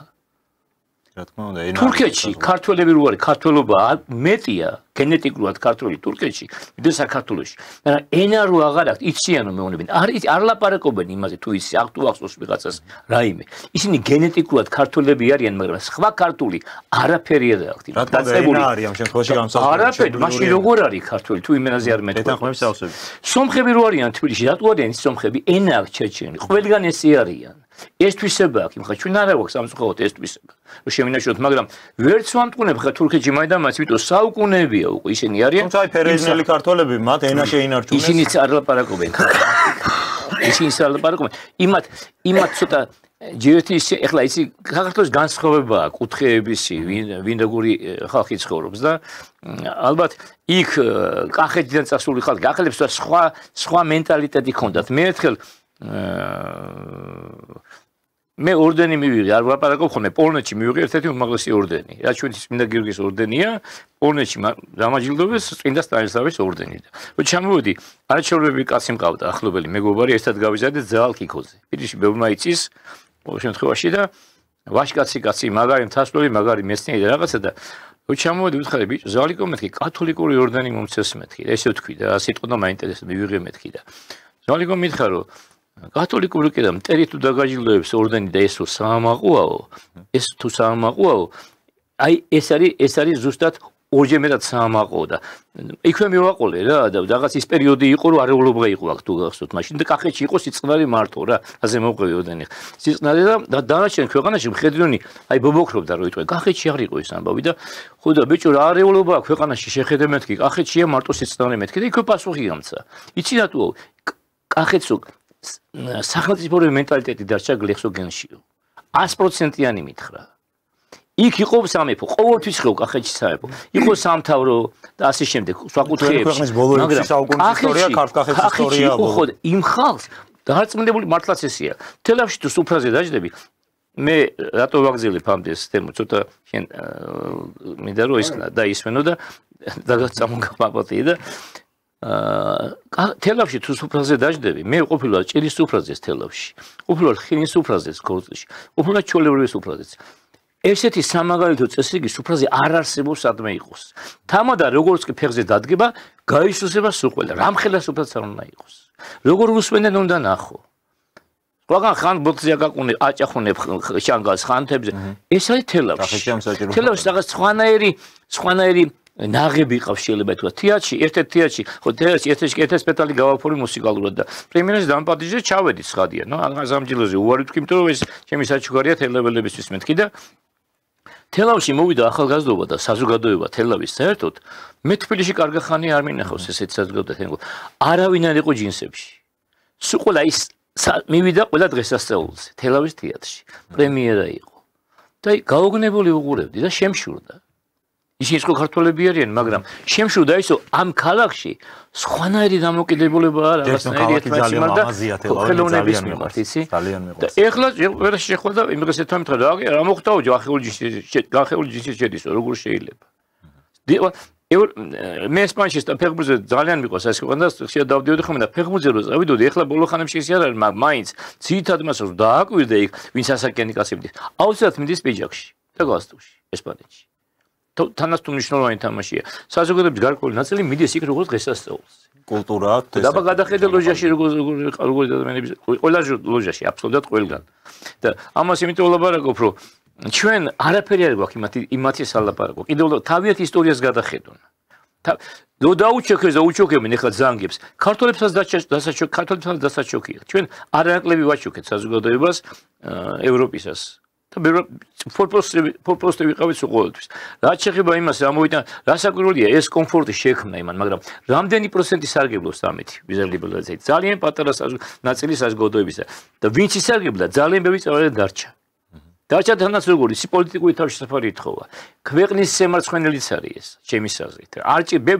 რა თქმა უნდა, ენა თურქეთში ქართველები რო არის, ქართველობა მეტია, გენეტიკურად ქართველი თურქეთში, ვიდრე საქართველოში. მაგრამ ენა რო აღარ აქვს, იციანო მეუბნებიან. არ ლაპარაკობენ იმაზე თუ ის აღტუ ახსოვს ვიღაცას რაიმე. ისინი გენეტიკურად ქართველები არიან, მაგრამ სხვა ქართული არაფერი არ აქვს. რა თქმა უნდა, ენა არის ამ შემთხვევაში გამოსახულება. არაფერი, მაშინ როგორ არის ქართველი თუ იმენაზე არ მეტყვი. ეთანხმებს სავსები. სომხები რო არიან თბილისში, რატო არიან ის სომხები? ენა აქვს ჩერჩენი. ყველგან ესე არიან. ეს თვისება აქვს, ხა ჩვენ არ აქვს სამწუხაროდ ეს თვისება. რომ შევინაშოთ, მაგრამ ვერც ვამტყუნებ ხა თურქეთში მაინდამაც, იმიტომ საუკუნეებია უკვე ისინი არიან. თუმცა აი ფერეზნელი ქართველები მათ ენა შეინარჩუნეს. ისინიც არ ლაპარაკობენ. ისინიც არ ლაპარაკობენ. იმათ ცოტა ჯერეთი ეხლა ისი საქართველოს განსხვავებაა კუთხეებისი, ვინ როგორი ხალხი ცხოვრობს და ალბათ იქ კახეთიდან წასული ხალხი ახალებს და სხვა მენტალიტეტი ჰქონდათ. მე ერთხელ მე ორდენი მივიღე, არ ვლაპარაკობ ხოლმე, პოლონეთში მივიღე ერთ-ერთი უმაღლესი ორდენი. რაც ჩვენთვის წმინდა გიორგის ორდენია, პოლონეთში დამაჯილდოვეს წმინდა სტანისლავის ორდენით. რო ჩამოვედი, არაჩვეულებრივი კაცი მყავდა, ახლობელი მეგობარი, ერთად გავიზარდეთ ზაალ ქიქოზე. პირში ბევრმა იცის ყოველ შემთხვევაში და ვაშკაცი კაცი, მაგარი მთასვლელი, მაგარი მეცნიერი და რაღაცა და რო ჩამოვედი, ვითხარი, ბიჭო, ზაალიკო მეთქი, კათოლიკური ორდენი მომცეს მეთქი. ესე ვთქვი და სიტყვა და მაინტერესებს, მივიღე მეთქი და ზაალიკო მითხრა, რომ კათოლიკური კიდე მტერი თუ დაგაჯილდოებს ორდენი და ეს საამაყუაო, ეს თუ საამაყუაო, აი ეს არის ზუსტად ორჯერ მეტად საამაყუო და იქვე მივაყოლე რა და რაღაც ის პერიოდი იყო რომ არეულობა იყო აქ თუ გახსოვთ მაშინ და კახეთში იყო სიწყნარი მარტო რა აზე მოყვე ორდენი სიწყნარი და დანარჩენ ქვეყანაში მხედრიონი აი ბობოქრობდა რომ იტყვე კახეთში არ იყო ეს ამბავი და ხო და ბიჭო რა არეულობაა ქვეყანაში შეხედე მეთქი კახეთშია მარტო სიწყნარი მეთქი და იქვე პასუხი გამცა იცი რატო კახეთსო სახელმწიფოური მენტალიტეტი დარჩა გლეხსო გენშიო 100%-იანი მითხრა იქ იყო სამეფო ყოველთვის ხო კახეთში სამეფო იყო სამთავრო და ასე შემდეგ საკუთრეებში ქვეყნის ბოლო 6 საუკუნის ისტორია ქართლის ისტორია ხო იმ ხალხს დაარწმუნებული მართლაც ესეა თელავში თუ სუფრაზე დაждები მე რატო ვაგზელებ ამდენს თემო ცოტა შენ მინდა რომ ის დაისვენო და დაგაწამოგაბატი და თელავში თუ სუფრაზე დაждები მე ყოფილა ჭირის სუფრაზეს თელავში ყოფილა ხინის სუფრაზეს ქორწილში ყოფილა ჩოლებრივი სუფრაზეც ესეთი სამაგალითო წესრიგი სუფრაზე არ არსებობს სადმე იყოს თამადა როგორც კი ფეხზე დადგება გაისუსება სუყველა რამხელა სუფრაც არ უნდა იყოს როგორ უსვენენ უნდა ნახო ყველგან ხან ბოთზე აკაკუნე აჭახუნებ შანგალს ხანთებზე ეს არის თელავში რაღაც სხვანაირი ნაღები ყავს შეიძლება ითქვა თეატრში ერთ-ერთ თეატრში ხო თეატრში ერთ-ერთი სპექტაკლი გავაფორმე მუსიკალურად და პრემიერის დამპატიჟე ჩავედი ცხადია ნუ ამჟამჯილოზე უარი ვთქვი იმიტომ რომ ეს ჩემი საჩუქარია თელაველებისთვის მეთქი და თელავში მოვიდა ახალგაზრდობა და საზოგადოება თელავის საერთოდ მე თბილისში კარგი ხანი არ მინახავს ესეთ საზოგადოება არავინ არ იყო ჯინსებში სულ ყველა ის მივიდა ყველა დღესასწაულზე თელავის თეატრში პრემიერა იყო და გაოგნებული უყურებდი და შემშურდა ისინი სხვა ქართველები არიან, მაგრამ შემშურდა ისო ამ ქალაქში სხვანაირი დამოკიდებულება რაღაცნაირი ერთმანეთს მიმართ და ხელოვნების მიმართ, იცი? და ეხლა ვერ შეხვდა იმას ეთქვამით რა მოხდაო გახეული ჯიშის შედისო, როგორ შეიძლება? მე ესპანეთში ფეხბურთზე ძალიან მიყვარს ეს ქვეყანა და ხშირად დავდიოდი ხოლმე და ფეხბურთზე რო წავიდოდი, ეხლა ბოლო ხანებში ისე არ არის, მაინც ძირითადად მასს დააკვირდა იქ, ვინც ასაკიანი კაცები. აუცილებლად მიდის პიჯაკში და გასტუში ესპანეთში. თანაც თუ მნიშვნელოვანი თამაშია. საზოგადოების გარკვეული ნაწილი მიდის იქ როგორც დღესასწაულს. კულტურა აქვს. დაბა გადახედე ლოჟაში როგორც ადამიანების ყველა ლოჟაში აბსოლუტურად ყველგან. და ამას იმიტომ ვლაპარაკობ, რომ ჩვენ არაფერი არ გვაქვს იმათი სალაპარაკო. კიდევ თავიანთ ისტორიას გადახედონ. დაუჩოქებს და უჩოქებენ ახლა ზანგებს. ქართველებსაც დასაჩოქია. ჩვენ არანაკლები ვაჩოქეთ საზოგადოებას ევროპისას. და ფორპოსტი ვიყავით ყოველთვის. რაც შეეხება იმას, რა მოვიდა, რასაკვირველია ეს კომფორტი შექმნა იმან, მაგრამ რამდენი პროცენტი სარგებლობს ამით ვიზუალიზაციით? ძალიან პატარა ნაწილი საზოგადოებისა და ვინც ისარგებლა, ძალიან ბევრი წავედა დარჩა. დარჩა თანაც როგორი პოლიტიკური თავშესაფარი ითხოვა. ქვეყნის შემარცხენელიც არის ეს, ჩემი აზრით.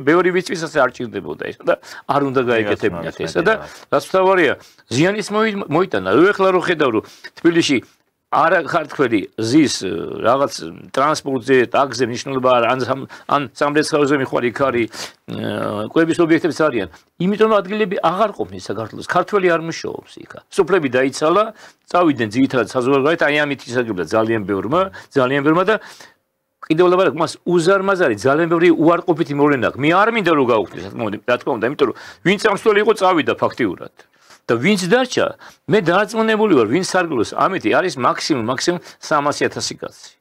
ბევრი ვიწვისაც არ ჭირდებოდა ეს და არ უნდა გაეკეთებინათ ესა და რაც თავარია, ზიანის მოიტანა. ეხლა რო ხედავ რომ თბილისში არა ქართველი ზის რაღაც ტრანსპორტზე, ტაქსზე მნიშვნელობა ან სამრეცხაოზე მიხვალ იქ არის კვების ობიექტებიც არიან. იმიტომ ადგილები აღარ ყოფნის საქართველოს. ქართველი არ მუშაობს იქ. სოფლები დაიცალა, წავიდნენ ძირითადად საზღვარგარეთ, აი ამით ისარგებლა ძალიან ბევრმა და კიდევ ლაბარაკ მას უზარმაზარი ძალიან ბევრი უარყოფითი მოვლენა აქვს. მე არ მინდა რომ გავუხდეს, რა თქმა უნდა, იმიტომ რომ ვინც ამსვლელი იყო წავიდა ფაქტიურად. და ვინც დარჩა, მე დარწმუნებული ვარ, ვინც სარგებლობს, ამითი არის მაქსიმუმ 300,000 კაცი.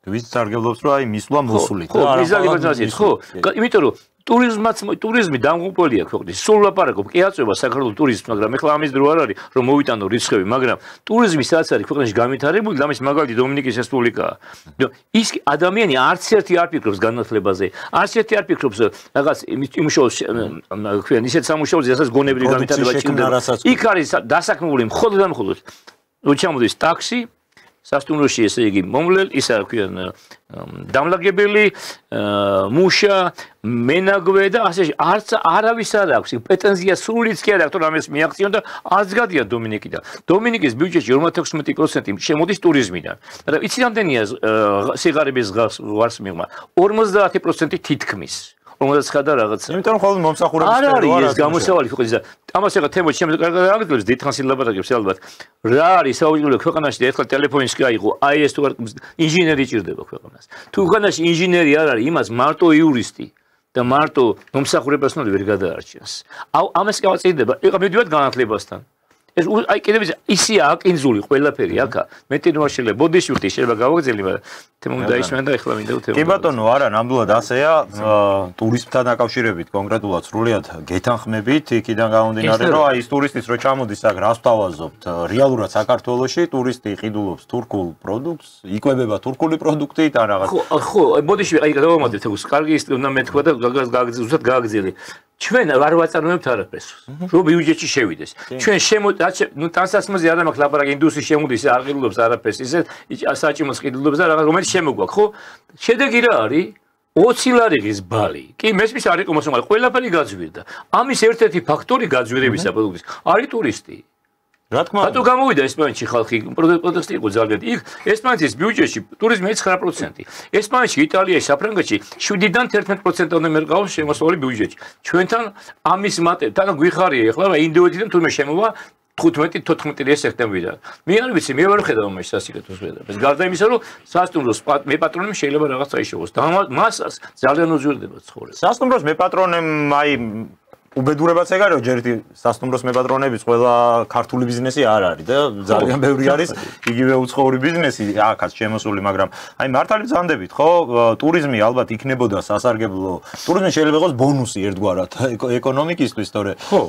ვინც სარგებლობს, რომ აი მისვლა მოსულით. ხო, იმიტომ რომ ტურიზმი დამღუპველია ქვეყნის. სულ ლაპარაკობ, კი აწვევა საქართველოს ტურიზმს, მაგრამ ეხლა ამის დრო არ არის, რომ მოვიტანო რიცხვები, მაგრამ ტურიზმი სადაც არის ქვეყანაში განვითარებული, და ამის მაგალითი დომინიკის რესპუბლიკაა. ის ადამიანი არც ერთი არ ფიქრობს განათლებაზე, არც ერთი არ ფიქრობს რაღაც იმუშაოს, ქვიან, ისეთ სამუშაოზე, რასაც გონებრივი განვითარება ჭირდება. იქ არის დასაქმებული მხოლოდ და მხოლოდ რო ჩამოდის ტაქსი სასტუმროში, ესე იგი მომვლელ, ისა ქვიან დამლაგებელი, მუშა, მენაგვე და ასე არც არავის არ აქვს პრეტენზია სულიც კი არ აქვს რომ ამას მიაღწიონ და არც გადიან დომინიკიდან. დომინიკის ბიუჯეტში 56% შემოდის ტურიზმიდან. მაგრამ იცი რამდენია სიღარიბის ვარს მიღმა? 50% თითქმის. 50 და რაღაც. იმიტომ რომ ხოლმე მომსახურების სფერო არ არის გამოსავალი ქვეყნის და ამას ახლა თემო ჩემს კარგად აღგრძელებს დიდხანს ლაპარაკებს ალბათ. რა არის საუბრობ ქვეყანაში და ახლა ტელეფონის გაიღო, აი ეს თუ არ ინჟინერი ჭირდება ქვეყანას. თუ ქვეყანაში ინჟინერი არ არის, იმას მარტო იურისტი და მარტო მომსახურებასნული ვერ გადაარჩენს. ამას გავაწიდება, ეხლა მივდივართ განათლებასთან. ეს აი კიდევ ისია აკინძული ყველაფერი აქა. მეტი რომ შეიძლება ბოდიშვილი შეიძლება გავაგზელი, მაგრამ თემო დაისმენ და ეხლა მინდა თემო. კი ბატონო, არა, ნამდვილად ასეა. ტურიზმთან დაკავშირებით კონკრეტულად სრულიად გეთანხმებით, იქიდან გამომდინარე, რომ აი ეს ტურისტის რო ჩამოდის აქ, რას ვთავაზობთ? რეალურად საქართველოში ტურისტი ყიდულობს თურქულ პროდუქტს, იკვებება თურქული პროდუქტით ან რაღაც. ხო, ბოდიშვილი აი დავამატებთ ეს კარგი ის უნდა მეთქვა და ზუსტად გააგზელი. ჩვენ არ ვაწარმოებთ არაფერს. რომ ბიუჯეტში შევიდეს. ჩვენ ნუ ტანსაცმელზე არ მაქვს ლაპარაკი, ინდუსტრიის შემოდის, არ ყიდულობს არაფერს, ისე საჭიმოს ყიდულობს და რაღაც რომელიც შემოგვაქვს, ხო? შედეგი რა არის? 20 ლარიღის ბალი. კი, მესმის არ იყო მოსმენელი, ყველაფერი გაძვირდა. ამის ერთ-ერთი ფაქტორი გაძვირებისა პროდუქტის არის ტურისტი. რა თქმა უნდა. რატო გამოვიდა ესპანეთში ხალხი? პროტესტი იყო ძალიან. იქ ესპანეთის ბიუჯეტში ტურიზმი 9%. ესპანეთში, იტალიაში, საფრანგეთში 7-დან 11% უნდა მერყავს შემოსავალი ბიუჯეტში. ჩვენთან ამის მატებთან გვიხარია ეხლა ინდოეთიდან თურმე შემოვა 15-14 სექტემბრიდან. მე არ ვიცი, მე ვერ ხედავ ამას სასიკეთოს ვედაფერს. გარდა იმისა, რომ სასტუმროს მეპატრონემ შეიძლება რაღაცა იშოვოს. და მასას ძალიან უზრდება ცხოვრება. სასტუმროს მეპატრონემ აი უბედურებაც ეგ არის, რომ ჯერ სასტუმროს მეპატრონების ყველა ქართული ბიზნესი არ არის და ძალიან ბევრი არის იგივე უცხოური ბიზნესი აქაც შემოსული, მაგრამ აი მართალი ბრძანდებით, ხო? ტურიზმი ალბათ იქნებოდა სასარგებლო. ტურიზმი შეიძლება იყოს ბონუსი ერთგვარად ეკონომიკისთვის, თორე ხო.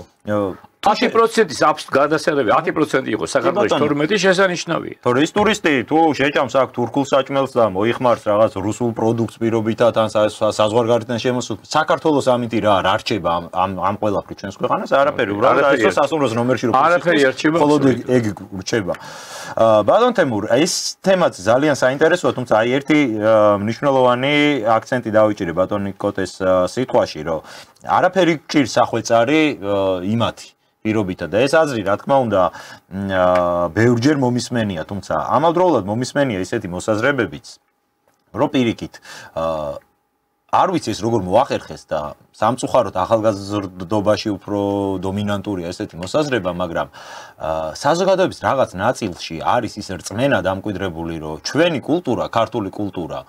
10%-ის გადასაღები 10% იყო საქართველოს 12 შესანიშნავია. თორე ის ტურისტი თუ შეჭამს აქ თურქულ საჭმელს და მოიხმარს რაღაც რუსულ პროდუქტს პირობითად ან საზღვარგარეთიდან შემოსულ საქართველოს ამითი რა რჩება ამ ყველაფრით ჩვენს ქვეყანას არაფერი უბრალოდ აი ეს სასტუმროს ნომერში რო არაფერი არ რჩება. მხოლოდ ეგ რჩება. ბატონ თემურ, ეს თემაც ძალიან საინტერესოა, თუმცა აი ერთი მნიშვნელოვანი აქცენტი დავიჭირე ბატონ ნიკოტეს სიტყვაში, რომ არაფერი გჭირს სახვეწარი იმათი პირობითა და ეს აზრი რა თქმა უნდა ბევრჯერ მომისმენია, თუმცა ამავდროულად მომისმენია ისეთი მოსაზრებებიც, რომ პირიქით არ ვიცი ეს როგორ მოახერხეს და სამწუხაროდ ახალგაზრდობაში უფრო დომინანტურია ესეთი მოსაზრება, მაგრამ საზოგადოების რაღაც ნაწილში არის ის რწმენა დამკვიდრებული, რომ ჩვენი კულტურა, ქართული კულტურა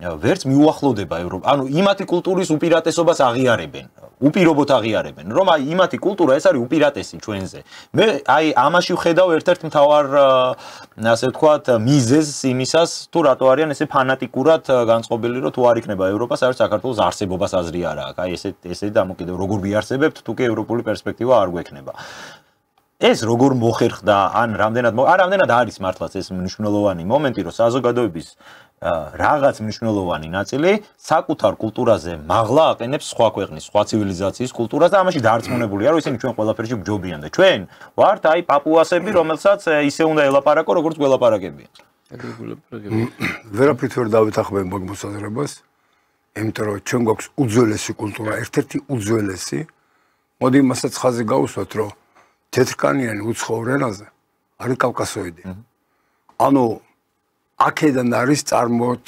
ვერც მიუახლოვდება ევროპა. ანუ იმათი კულტურის უპირატესობას აღიარებენ. უპირობოდ აღიარებენ, რომ აი იმათი კულტურა ეს არის უპირატესი ჩვენზე. მე აი ამაში ვხედავ ერთ-ერთ მთავარ ასე ვთქვათ მიზეზს იმისას, თუ რატო არიან ესე ფანატიკურად განწყობილი, რომ თუ არ იქნება ევროპა, საერთოდ საქართველოს არსებობას აზრი არ აქვს. აი ესე დამოკიდებ როგორ ვიარსებებთ, თუ კი ევროპული პერსპექტივა არ გვექნება. ეს როგორ მოხერხდა, ან რამდენად არის მართლაც ეს მნიშვნელოვანი მომენტი, რომ საზოგადოების რაღაც მნიშვნელოვანი ნაწილი საკუთარ კულტურაზე მაღლა აყენებს სხვა ქვეყნის, სხვა ცივილიზაციის კულტურას და ამაში დარწმუნებულია, რომ ისინი ჩვენ ყველაფერში გვჯობიან და ჩვენ ვართ აი პაპუასები, რომელსაც ისე უნდა ელაპარაკო, როგორც გველაპარაკებიან. ვერაფრით ვერ დავეთანხმებ მაგ მოსაზრებას, იმიტომ რომ ჩვენ გვაქვს უძველესი კულტურა, ერთ-ერთი უძველესი. მოდი იმასაც ხაზი გავუსვათ, რომ თეთრკანიანი უცხოურ ენაზე არის კავკასოიდი. ანუ აქედან არის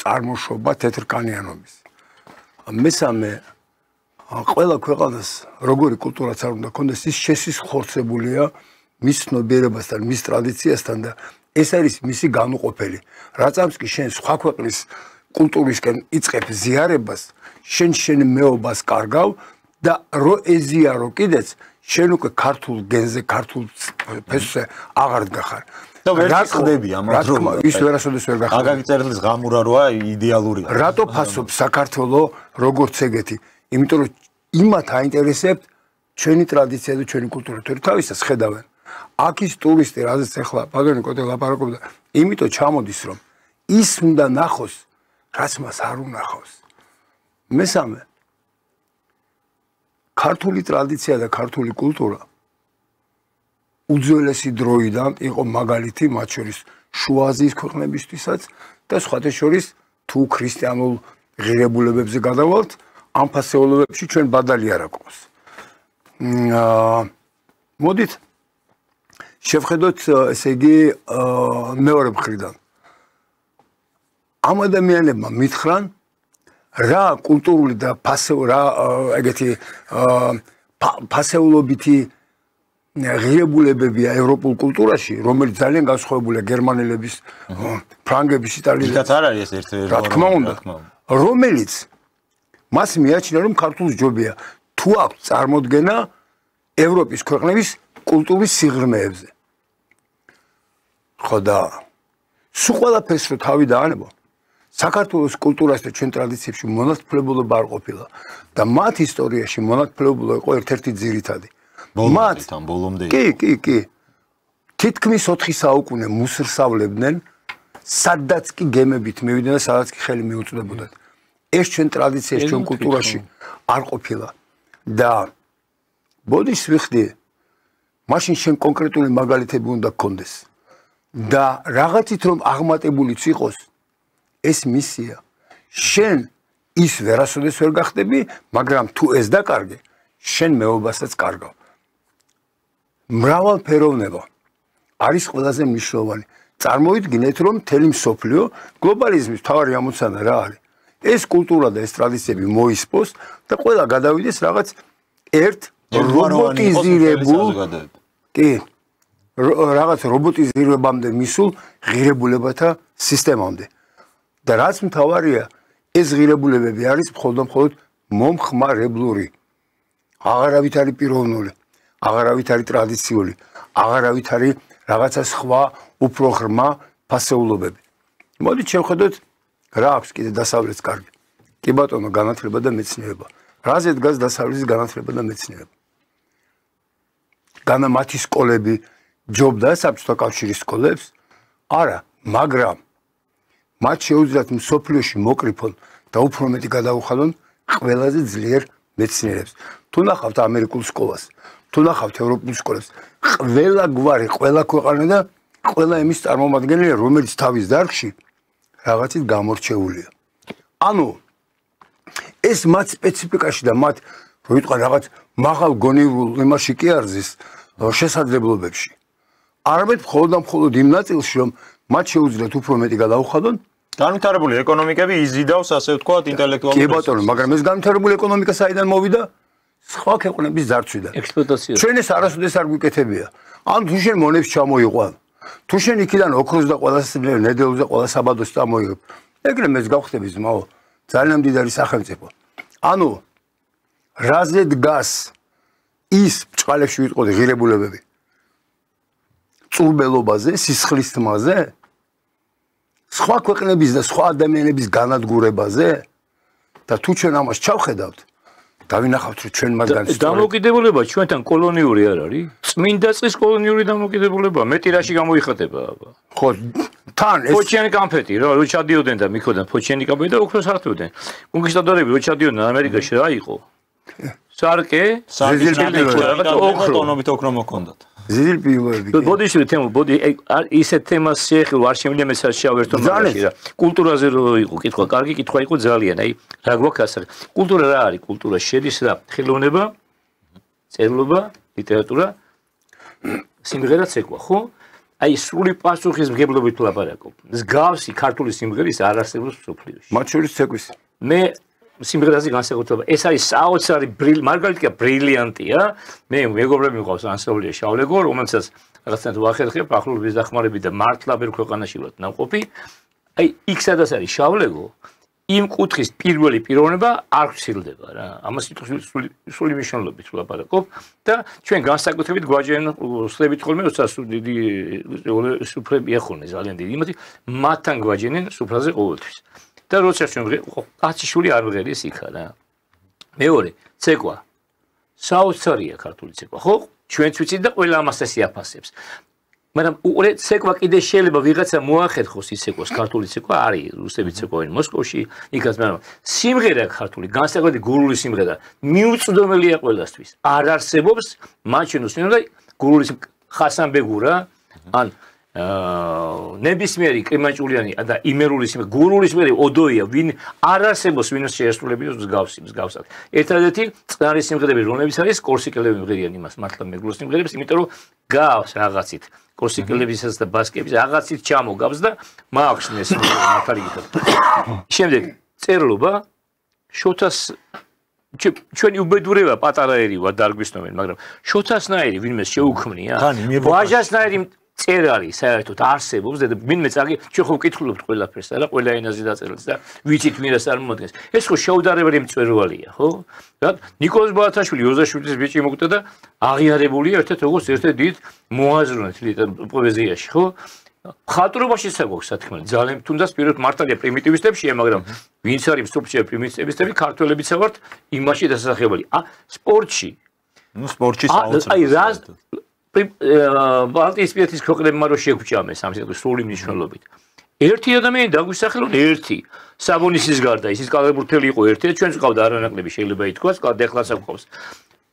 წარმოშობა თეთრკანიანობის. მესამე, ყველა ქვეყანას როგორი კულტურაც არ უნდა ქონდეს, ის შესიზღვრებულია მის ცნობიერებასთან, მის ტრადიციასთან და ეს არის მისი განუყოფელი. რადგან კი შენ სხვა ქვეყნის კულტურისკენ იწყებ ზიარებას, შენ მეობას კარგავ და რო ეზიარო კიდეც, შენ უკვე ქართულ გენზე, ქართულ ფესზე აღარ დგახარ. და ვერ ხდები ამათ რომ ის ვერასოდეს ვერ გახდება. აგარი წერლის ღამურა როა იდეალურია. რატო ფასობს საქართველოს როგორც ეგეთი? იმიტომ რომ იმათ აინტერესებთ ჩვენი ტრადიცია და ჩვენი კულტურა. თუ თავისას ხედავენ. აქ ის ტურისტი, რაზეც ახლა ბატონი კოტე ლაპარაკობდა, იმიტომ ჩამოდის რომ ის უნდა ნახოს, რაც მას არ უნახავს. მესამე, ქართული ტრადიცია და ქართული კულტურა უძველესი დროიდან იყო მაგალითი მათ შორის შუა აზიის ქვეყნებისთვისაც და სხვათა შორის თუ ქრისტიანულ ღირებულებებზე გადავალთ, ამ ფასეულობებში ჩვენ ბადალი არ აქვს. მოდით შევხედოთ ესე იგი მეორე მხრიდან. ამ ადამიანებმა მითხრან რა კულტურული და ეგეთი ფასეულობითი ღირებულებებია ევროპულ კულტურაში, რომელიც ძალიან განსხვავებულია გერმანელების, ფრანგების, იტალიელების. იქაც არ არის ეს ერთ-ერთი რა თქმა უნდა, რომელიც მას მიაჩნია, რომ ქართულს ჯობია თუ აქვს წარმოდგენა ევროპის ქვეყნების კულტურის სიღრმეებზე. ხო და სულ ყველაფერს რო თავი დაანებო, საქართველოს კულტურას და ჩვენ ტრადიციებში მონათმფლობელობა არ ყოფილა და მათ ისტორიაში მონათმფლობელობა იყო ერთ-ერთი ძირითადი. ბოლომდე. კი. თითქმის 4 საუკუნე მუსრსავლებდნენ, სადაც კი გემებით მივიდნენ და სადაც კი ხელი მიუწვდებოდათ. ეს ჩვენ ტრადიციაში, ჩვენ კულტურაში არ ყოფილა. და ბოდის ვიხდი, მაშინ შენ კონკრეტული მაგალითები უნდა გქონდეს. და რაღაცით რომ აღმატებულიც იყოს, ეს მისია. შენ ის ვერასოდეს ვერ გახდები, მაგრამ თუ ეს დაკარგე, შენ მეობასაც კარგავ. მრავალფეროვნება არის ყველაზე მნიშვნელოვანი. წარმოიდგინეთ, რომ მთელი მსოფლიო გლობალიზმის მთავარი ამოცანა რა არის? ეს კულტურა და ეს ტრადიციები მოისპოს და ყველა გადავიდეს რაღაც ერთ რობოტიზირებულ რაღაც რობოტიზირებამდე მისულ ღირებულებათა სისტემამდე. და რაც მთავარია, ეს ღირებულებები არის მხოლოდ მომხმარებლური. აღარავით არის პიროვნული, აღარავით არის ტრადიციული, აღარავით არის რაღაცა სხვა უფრო ღრმა ფასეულობები. მოდით შევხედოთ რა აქვს კიდე დასავლეთს კარგი. კი ბატონო, განათლება და მეცნიერება. რაზე დგას დასავლეთის განათლება და მეცნიერება? განა მათი სკოლები ჯობდა საბჭოთა კავშირის სკოლებს? არა, მაგრამ მათ შეუძლიათ მსოფლიოში მოკრიფონ და უფრო მეტი გადაუხადონ ყველაზე ძლიერ მეცნიერებს. თუ ნახავთ ამერიკულ სკოლას, თუ ნახავთ ევროპულ სკოლებს, ყველა გვარი, ყველა ქვეყანა და ყველა იმის წარმომადგენელი, რომელიც თავის დარგში რაღაცით გამორჩეულია. ანუ ეს მათ სპეციფიკაში და მათ რო ვიტყვი რაღაც მაღალ გონივრულ იმაში კი არზის შესაძლებლობებში. არამედ მხოლოდ იმ ნაწილში, რომ მათ შეუძლიათ უფრო მეტი გადაუხადონ განვითარებული ეკონომიკები იზიდავს, ასე ვთქვათ, ინტელექტუალურ. კი ბატონო, მაგრამ ეს განვითარებული ეკონომიკა საიდან მოვიდა? სხვა ქვეყნების დარჩვიდან. ექსპლუატაცია. ჩვენ ეს არასოდეს არ გვიკეთებია. ან თუ შენ მონებს ჩამოიყვან, თუ შენ იქიდან ოქროს და ყველა ნედელს და ყველა საბადოს წამოიღებ, ეგრე მეც გავხდები ძმაო. ძალიან მდიდარი სახელმწიფო. ანუ რაზე დგას ის ბჭყალებში ვიტყოდი ღირებულებები? წურბელობაზე, სისხლის თმაზე, სხვა ქვეყნების და სხვა ადამიანების განადგურებაზე და თუ ჩვენ ამას ჩავხედავთ, დავინახავთ რომ ჩვენ მაგან დამოკიდებულება ჩვენთან კოლონიური არ არის? წმინდა წყის კოლონიური დამოკიდებულება, მეტი რაში გამოიხატება აბა. ხო, თან ეს ფოჩიანი კამფეტი რა ჩადიოდნენ და მიქოდნენ ფოჩიანი კამფეტი და ოქროს ართვდნენ. კონკისტადორები რო ჩადიოდნენ ამერიკაში რა იყო? სარკე, ოქრონობით ოქრო მოქონდათ. ზილპილოები. ბოდიშვილი თემო, ისეთ თემას შეეხება, არ შემიძლია მესაც შევერთო მაგაში რა. კულტურაზე რო იყო კითხვა, კარგი კითხვა იყო ძალიან, აი რა გვაქვს ასაკი. კულტურა რა არის? კულტურა შედის რა? ხელოვნება, წერლობა, ლიტერატურა, სიმღერა, ცეკვა, ხო? აი სრული პასუხისმგებლობით ვლაპარაკობ. მსგავსი ქართული სიმღერის არ არსებობს მსოფლიოში. მათ შორის ცეკვის. მე სიმღერაზე განსაკუთრება ეს არის საოცარი მარგალიტია ბრილიანტია. მე მეგობრები მყავს ანსამბლი შავლეგო, რომელსაც რაღაცნაირად ვახერხებ, ახლობის დახმარებით და მართლა ვერ ქვეყანაში ვართ ნამყოფი. აი იქ სადაც არის შავლეგო, იმ კუთხის პირველი პიროვნება არ ვცილდება რა. ამას სული მნიშვნელობით ვლაპარაკობ და ჩვენ განსაკუთრებით გვაჯერენ ვსწრებით ხოლმე, როცა დიდი სუფრებია ხოლმე ძალიან დიდი, იმათი მათთან გვაჯერენ სუფრაზე ყოველთვის. და როცა ჩვენ კაციშვილი არ ვღერის იქა რა. მეორე, ცეკვა. საოცარია ქართული ცეკვა, ხო? ჩვენც ვიცით და ყველა ამასაც იაფასებს. მაგრამ უყურე ცეკვა კიდე შეიძლება ვიღაცა მოახერხოს ის ცეკვას, ქართული ცეკვა არის, რუსები ცეკვავენ მოსკოვში, იქაც, მაგრამ სიმღერა ქართული, განსაკუთრებით გურული სიმღერა, მიუწვდომელია ყველასთვის. არ არსებობს მათ ჩვენ უსმენთ გურული ხასანბეგურა, ან ნებისმიერი კრიმანჭულიანი და იმერული სიმღერა, გურული სიმღერა ოდოია, ვინ არ არსებობს ვინოს შეესრულებინოს მსგავსად. ერთადერთი წყნარი სიმღერები რომლებიც არის კორსიკელები მღერიან იმას, მართლა მეგრულ სიმღერებს, იმიტომ რომ გავს რაღაცით კორსიკელებისაც და ბასკების რაღაცით ჩამოგავს და მაქვს მესმის მართალია. შემდეგ წერლობა შოთას ჩვენი უბედურება პატარაერი ვარ დარგვისნობენ, მაგრამ შოთასნაირი ვინმე შეუქმნია, ვაჟასნაირი წერალი საერთოდ არსებობს და ვინმე წაგი ჩვენ ხო ვკითხულობთ ყველაფერს და ყველა ენაზე დაწერილს და ვიცით ვინას არ მომადგენს. ეს ხო შეუდარებელი მწვერვალია, ხო? რა ნიკოლოზ ბალათაშვილი 27-ის ბიჭი მოკვდა და აღიარებულია ერთ-ერთ ერთ დიდ მოაზროვნეთ პოეზიაში, ხო? მხატვრობაში საგვაქვს სათქმელი, ძალიან თუნდაც პირველად მართალია პრიმიტივისტებშია, მაგრამ ვინც არის მსოფლიოში პრიმიტივისტები, ქართველებიც ვართ იმაში დასახელებელი. სპორტში. ნუ სპორტში საოცარი. აი რა ბალტიისპირეთის ქვეყნებმა რო შეგვჭამეს ამ სრული მნიშვნელობით. ერთი ადამიანი დაგვისახელონ ერთი. საბონისის გარდა ისიც კალებურთელი იყო ერთი და ჩვენც ყავდა არანაკლები შეიძლება ითქვას, ეხლაც აქვს.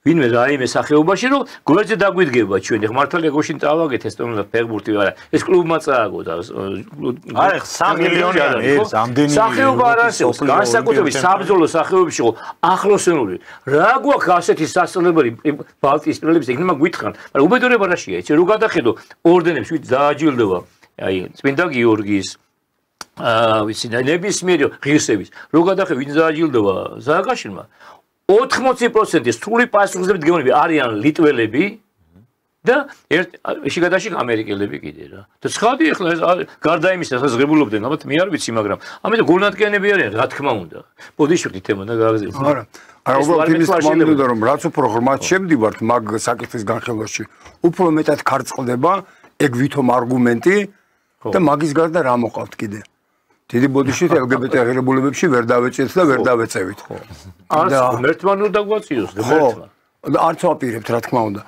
ვინმე რაიმე სახეობაში რომ გვერდზე დაგვიდგება ჩვენ მართალია გოშინ წავაგეთ ესტონურად ფეხბურთი არა ეს კლუბმა წააგო და არა 3 მილიონი არის ამდენი სახეობა არ არსებობს განსაკუთრებით საბრძოლო სახეობებში ხო ახლოსენური რა გვაქვს ასეთი სასწავლებელი ბალტიისპირელების ეგნემა გვითხრან მაგრამ უბედურება რაშია იცი რო გადახედო ორდენებს ვით დააჯილდოვა აი წმინდა გიორგის ვიცი ნებისმიერი ღირსების რო გადახედო ვინ დააჯილდოვა ზააკაშვილმა 80% სრული პასუხისმგებლები დგებულები არიან ლიტველები და შიგადაშიგ ამერიკელები კიდე რა. და ცხადი ახლა გარდა იმისა, ახლა ზღებულობდნენ, ალბათ მე არ ვიცი, მაგრამ ამიტომ გულნათგიანები არიან, რა თქმა უნდა. ბოდიშვილი თემა და გაგზავნე. არა. არა, უბრალოდ იმის მომდევნო რომ რაც უფრო ღრმად შემდივართ მაგ საკითხის განხილვაში, უფრო მეტად ქარწყლდება ეგ ვითომ არგუმენტი და მაგის გარდა რა მოყავთ კიდე. დიდი ბოდიშით LGBT ღირებულებებში ვერ დავეჭერთ და ვერ დავეწევით. ხო. და მერთმან უნდა გვაწიოს და მერთმა. არც ვაპირებთ რა თქმა უნდა.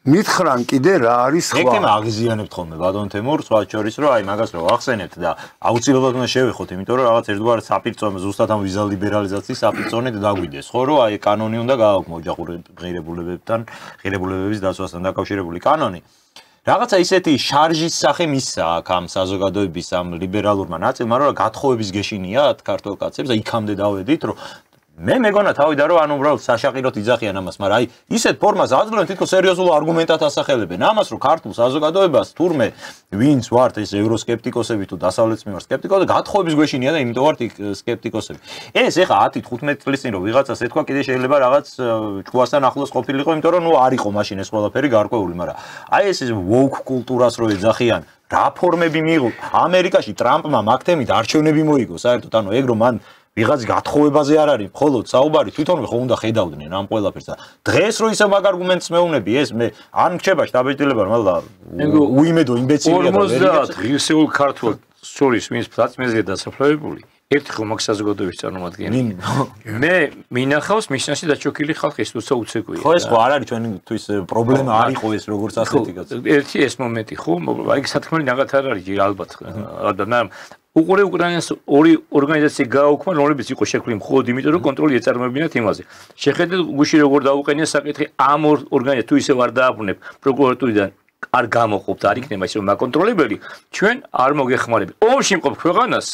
მითხრან კიდე რა არის სხვა. ეგ თემა აღიზიანებთ ხოლმე ბატონ თემურ, სხვა შორის რომ აი მაგას რო ახსენებთ და აუცილებლად უნდა შევეხოთ, იმიტომ რომ რაღაც ერთგვარ საპირწონე ზუსტად ამ ვიზა ლიბერალიზაციის საპირწონედ დაგვიდეს, ხო რომ აი კანონი უნდა გააქვს ოჯახურ ღირებულებების დაცვასთან დაკავშირებული კანონი. რაღაცა ისეთი შარჟის სახე მისცა აქ ამ საზოგადოების ამ ლიბერალურმა ნაწილმა, რომ გათხოვების გეშინიათ ქართულ კაცებს და იქამდე დავედით, რომ მე მეგონა თავიდან რომ ანუ უბრალოდ საშაყიროთ იძახიან ამას, მაგრამ აი ისეთ ფორმაზე აძლევენ თვითონ სერიოზულ არგუმენტად ასახელებენ ამას, რომ ქართულ საზოგადოებას თურმე ვინც ვართ ეს ევროსკეპტიკოსები თუ დასავლეთის მიმართ სკეპტიკოსები გათხოვების გვეშინია და იმიტომ ვართ სკეპტიკოსები. ეს ეხა 10-15 წლის წინ რომ ვიღაცას ეთქვა კიდე შეიძლება რაღაც ჭკუასთან ახლოს ყოფილიყო, იმიტომ რომ ნუ არ იყო მაშინ ეს ყველაფერი გარკვეული, მაგრამ აი ეს ვოუკ კულტურას რო ეძახიან რა ფორმები მიიღო ამერიკაში ტრამპმა მაგ თემით არჩევნები მოიგო საერთოდ ანუ ეგ რომ მან ვიღაც გათხოვებაზე არ არის, მხოლოდ საუბარი თვითონვე ხო უნდა ხედავდნენ ამ ყველაფერს და დღეს რო ისე მაგ არგუმენტს მეუნები, ეს მე ან რჩება შტაბ-ეტილება, მაგრამ უიმედო იმბეცილია და 50 ღირსეულ ქართულ სულის ვინც ფლაცმეზია დასაფლავებული ერთხელ მაგ საზოგადოების წარმომადგენელი. მე მინახავს მისნაში დაჩოქილი ხალხის თუცა უცეკვია. ხო ეს ხო არ არის ჩვენი თვის პრობლემა არ იყო ეს როგორც ასეთი კაცი. ერთი ეს მომენტი ხო, აი სათქმელი ნაგათ არ არის ალბათ. მაგრამ უყურე უკრაინას ორი ორგანიზაცია გააუქმა, რომლებიც იყო შექმნილი მხოლოდ იმიტომ, რომ კონტროლი ეწარმოებინათ იმაზე. შეხედეთ გუში როგორ დაუყენია საკითხი ამ ორგანიზაციას თუ ისევ არ დააბრუნებ პროკურატურიდან არ გამოყოფთ, არ იქნება ისე მაკონტროლებელი, ჩვენ არ მოგეხმარებით. ომში მყოფ ქვეყანას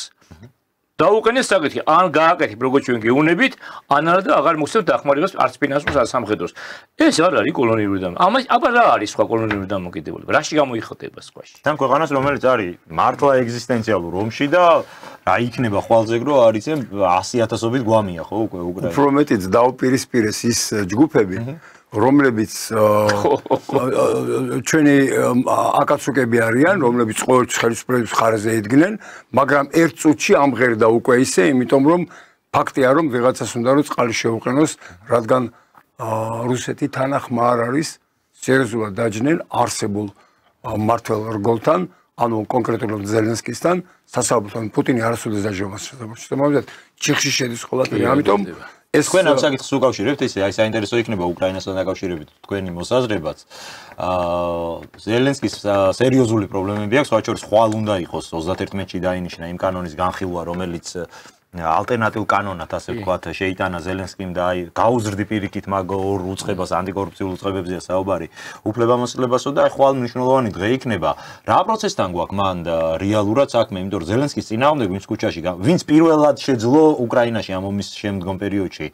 დაუყენეს საკითხი, ან გააკეთებ როგორც ჩვენ გეუნებით, ან არა და აღარ მოხსენთ დახმარებას არც ფინანსურს, არც სამხედროს. ეს არ არის კოლონიური და აბა რა არის სხვა კოლონიური დამოკიდებულება? რაში გამოიხატება სხვაში? თან ქვეყანას რომელიც არის მართლა ეგზისტენციალურ ომში და რა იქნება ხვალზე გრო არის 100,000-ობით გვამია ხო უკვე უკრაინა. უფრო მეტიც დაუპირისპირეს ის ჯგუფები რომლებიც ჩვენი აკაცუკები არიან, რომლებიც ყოველთვის ხელისუფლების მხარეზე იდგნენ, მაგრამ ერთ წუთში ამღერდა უკვე ისე, იმიტომ რომ ფაქტია რომ ვიღაცას უნდა რომ წყალი შეუყენოს, რადგან რუსეთი თანახმა არ არის სერიოზულად დაჯდნენ არსებულ მმართველ რგოლთან, ანუ კონკრეტულად ზელენსკისთან, სასაბუთონ პუტინი არასოდეს დაჟევას შესაბამისად, ჩიხში შედის ყველაფერი, ამიტომ ეს თქვენ ამ საკითხს უკავშირებთ ისე, აი საინტერესო იქნება უკრაინასთან დაკავშირებით თქვენი მოსაზრებაც. ზელენსკის სერიოზული პრობლემები აქვს, მათ შორის ხვალ უნდა იყოს 31-ში დაინიშნა იმ კანონის განხილვა, რომელიც ალტერნატიულ კანონად, ასე ვთქვათ, შეიტანა ზელენსკიმ და აი გაუზრდი პირიქით მაგ ორ უწყებას, ანტიკორუფციულ უწყებებზეა საუბარი, უფლებამოსილებასო და აი ხვალ მნიშვნელოვანი დღე იქნება. რა პროცესთან გვაქვს მან რეალურად საქმე, იმიტომ რომ ზელენსკის წინააღმდეგ ვინც ქუჩაში, ვინც პირველად შეძლო უკრაინაში ამ ომის შემდგომ პერიოდში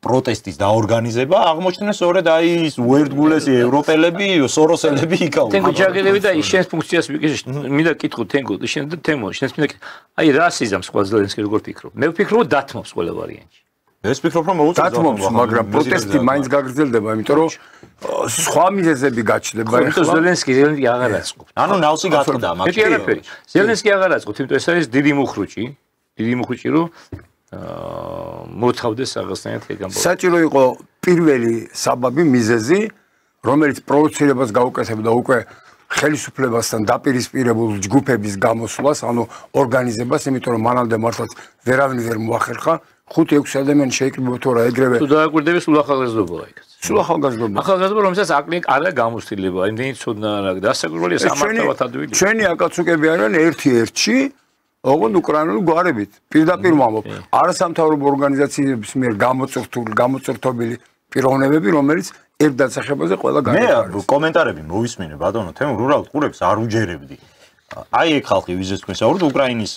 პროტესტის დაორგანიზება, აღმოჩნდნენ სწორედ აი ის უერთგულესი ევროპელები, სოროსელები იქაო. თენგო ჯაგელები და ის შენს ფუნქციას ვიკიშე, მინდა კითხო თენგო, შენ და თემო, შენს მინდა აი რასიზმს სხვა ზელენსკი როგორ ფიქრობ? მე ვფიქრობ დათმობს ყველა ვარიანტში. ეს ვფიქრობ რომ მოუწევს დათმობს, მაგრამ პროტესტი მაინც გაგრძელდება, იმიტომ რომ სხვა მიზეზები გაჩნდება ეხლა. ზელენსკი აღარ აწყობს. ანუ ნავსი გატყდა მაგ შემთხვევაში. ზელენსკი აღარ აწყობს, იმიტომ ეს არის დიდი მუხრუჭი, რომ მოთავდეს აღსანიშნავად ეგამბო. საჭირო იყო პირველი საბაბი მიზეზი, რომელიც პროვოცირებას გაუკეთებდა უკვე ხელისუფლებასთან დაპირისპირებულ ჯგუფების გამოსვლას, ანუ ორგანიზებას, იმიტომ რომ მანამდე მართლაც ვერავინ ვერ მოახერხა, 5-6 ადამიანი შეიკრიბებოდა თუ რა ეგრევე. თუ დააკვირდები სულ ახალგაზრდობაა იქ. სულ ახალგაზრდობა. ახალგაზრდობა, რომელსაც აკლია არა გამოცდილება, იმდენი ცოდნა არა და დასაკვირველია სამართლებად ადვილი. ჩვენი აკაცუკები არიან ერთ-ერთში ოღონდ უკრაინული გვარებით. პირდაპირ მომობ. არასამთავრობო ორგანიზაციების მიერ გამოწვრთობილი პიროვნებები, რომელიც ერთ დასახებაზე ყველა გაიგებს. მე კომენტარები მოვისმინე ბატონო, თემურ უბრალოდ ყურებს არ უჯერებდი. აი ეგ ხალხი ვიზეს თქვენ საუბრობთ უკრაინის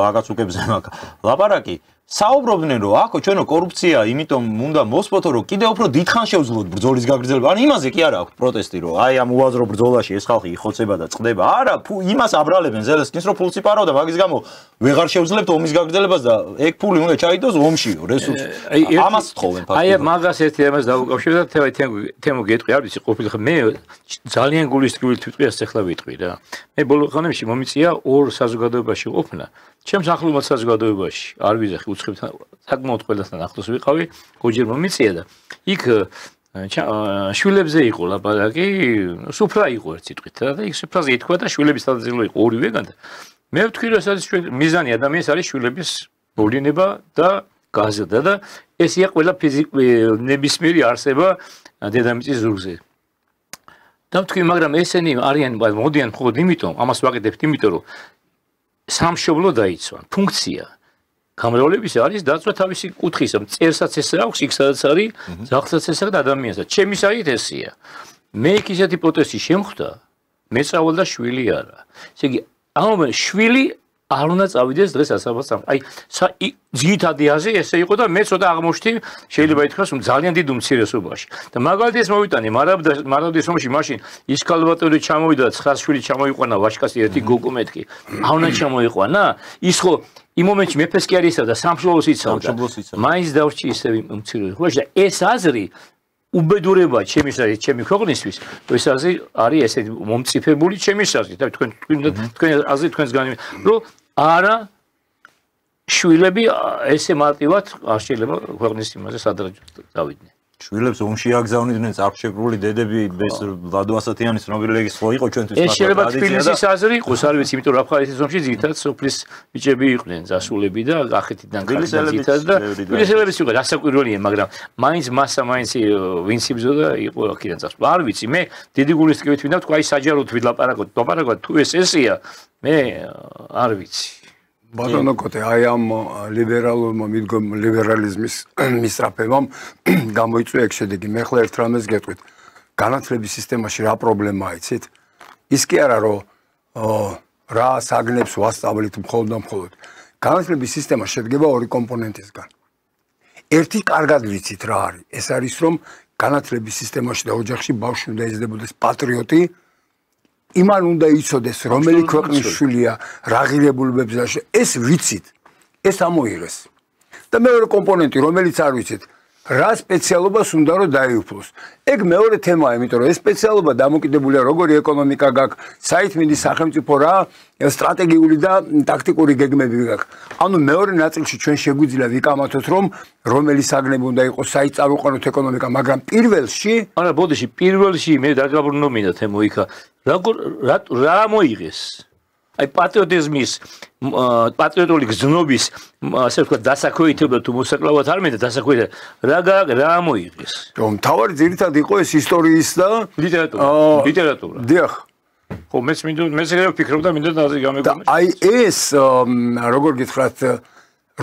აკაცუკებზე მაგ ლაპარაკი. საუბრობდნენ რომ აქ ჩვენო კორუფცია, იმიტომ უნდა მოსპოთო რომ კიდევ უფრო დიდხანს შევძლოთ ბრძოლის გაგრძელება. ან იმაზე კი არა აქვს პროტესტი რომ აი ამ უაზრო ბრძოლაში ეს ხალხი იხოცება და წყდება. არა, იმას აბრალებენ ზელენსკის რომ ფულს იპარავ და მაგის გამო ვეღარ შევძლებთ ომის გაგრძელებას და ეგ ფული უნდა ჩაიდოს ომშიო, რესურსი. ამას თხოვენ ფაქტობრივად. აი მაგას ერთი ამას დავუკავშირებ და თემო გეტყვი, არ ვიცი ყოფილი მე ძალიან გულისრგული თვითყვი ახლა ვიტყვი რა. მე ბოლო ხანებში მომიწია ორ საზოგადოებაში ყოფნა. ჩემს ახლობელ საზოგადოებაში არ ვიზახი უცხებთან საკმაოდ ყველასთან ახლოს ვიყავი, გოჯერ მომიწია და იქ შვილებზე იყო ლაპარაკი, სუფრა იყო ერთ სიტყვით და იქ სუფრაზე ითქვა და შვილების თავზე იყო ორივეგან და მე ვთქვი რომ ეს არის მიზანი ადამიანის არის შვილების ბოლინება და გაზრდა და ესია ყველა ნებისმიერი არსება დედამიწის ზურგზე. და ვთქვი, მაგრამ ესენი არიან მოდიან მხოლოდ იმიტომ, ამას ვაკეთებთ იმიტომ რომ სამშობლო დაიცვან, ფუნქცია. გამრავლების არის დაცვა თავისი კუთხისა, წერსაც ეს აქვს, იქ სადაც არის, ძაღლსაც ეს აქვს და ადამიანსაც. ჩემი საით ესია. მე იქ ისეთი პროტესტი შემხვდა, მე წავალ და შვილი არა. ესე იგი, ამ შვილი არ უნდა წავიდეს დღეს ასაბას. აი, ძირითადი აზრი ესე იყო და მე ცოტა აღმოჩნდი, შეიძლება ითქვას, ძალიან დიდ უმცირესობაში. და მაგალითად ეს მოვიტანე, მარაბდის ომში მაშინ ისკალვატორი ჩამოვიდა, 9 შვილი ჩამოიყვანა ვაჟკაცი ერთი გოგო მეთქი. არ უნდა ჩამოიყვანა, ის ხო იმ მომენტში მეფეს კი არ იცავდა და სამშობლოს იცავდა. მაინც დავრჩი ისე უმცირესობაში და ეს აზრი უბედურება ჩემი ქვეყნისთვის, ეს აზრი არის ესეთი მომწიფებული ჩემი აზრი და თქვენ აზრი თქვენს განვი, რომ არა შვილები ესე მარტივად არ შეიძლება ქვეყნის იმაზე სადროჯო დავიდნენ. შვილებს ომში აგზავნიდნენ წარშეკრული დედები ეს ლადო ასათიანი ცნობილი ხო იყო ჩვენთვის ეს შეიძლება თბილისის აზრი იყოს, არ ვიცი, იმიტომ რომ აფხაზეთის ომში ძირითადად სოფლის ბიჭები იყვნენ, ზასულები და კახეთიდან ძირითადად და თბილისელებიც იყო, რასაკვირველია, მაგრამ მაინც მასა მაინც ვინც იბრძოდა იყო აქედან წასვლა. არ ვიცი, მე დიდი გულის ტკივით მინდა თქვა აი საჯაროდ ვილაპარაკოთ თუ ეს ესეა, მე არ ვიცი. ბატონო კოტე, აი ამ ლიბერალურმა ლიბერალიზმის მისწრაფებამ გამოიწვია ეგ შედეგი. მე ხლა ერთ რამეს გეტყვით. განათლების სისტემაში რა პრობლემაა, იცით? ის კი არა, რომ რა საგნებს ვასწავლით მხოლოდ და მხოლოდ. განათლების სისტემა შედგება ორი კომპონენტისგან. ერთი კარგად ვიცით რა არის. ეს არის რომ განათლების სისტემაში და ოჯახში ბავშვი უნდა იზრდებოდეს პატრიოტი. იმან უნდა იცოდეს რომელი ქვეყნის შვილია რა ღირებულებებს და ეს ვიცით ეს ამოიღეს და მეორე კომპონენტი რომელიც არ ვიცით რა სპეციალობას უნდა რომ დაიუფლოს ეგ მეორე თემაა იმიტომ რომ ეს სპეციალობა დამოკიდებულია როგორი ეკონომიკა გაქვს საით მინდის სახელმწიფო რა სტრატეგიული და ტაქტიკური გეგმები გაქვს ანუ მეორე ნაწილში ჩვენ შეგვიძლია ვიკამათოთ რომ რომელი საგნები უნდა იყოს საით წავიყვანოთ ეკონომიკა მაგრამ პირველში არა ბოდიში პირველში მე დაგაბრუნდომინდა თემო იქა რა მოიღეს აი პატრიოტიზმის პატრიოტული გზნობის ასე ვთქვათ დასაქვეითება თუ მოსაკლავად არ მინდა დასაქვეითება რა მოიღეს რომ თავარი ძირითადად იყო ეს ისტორიის და ლიტერატურა დიახ ხო მეც ვფიქრობდა მინდა დაზე გამეგონა აი ეს როგორ გითხრათ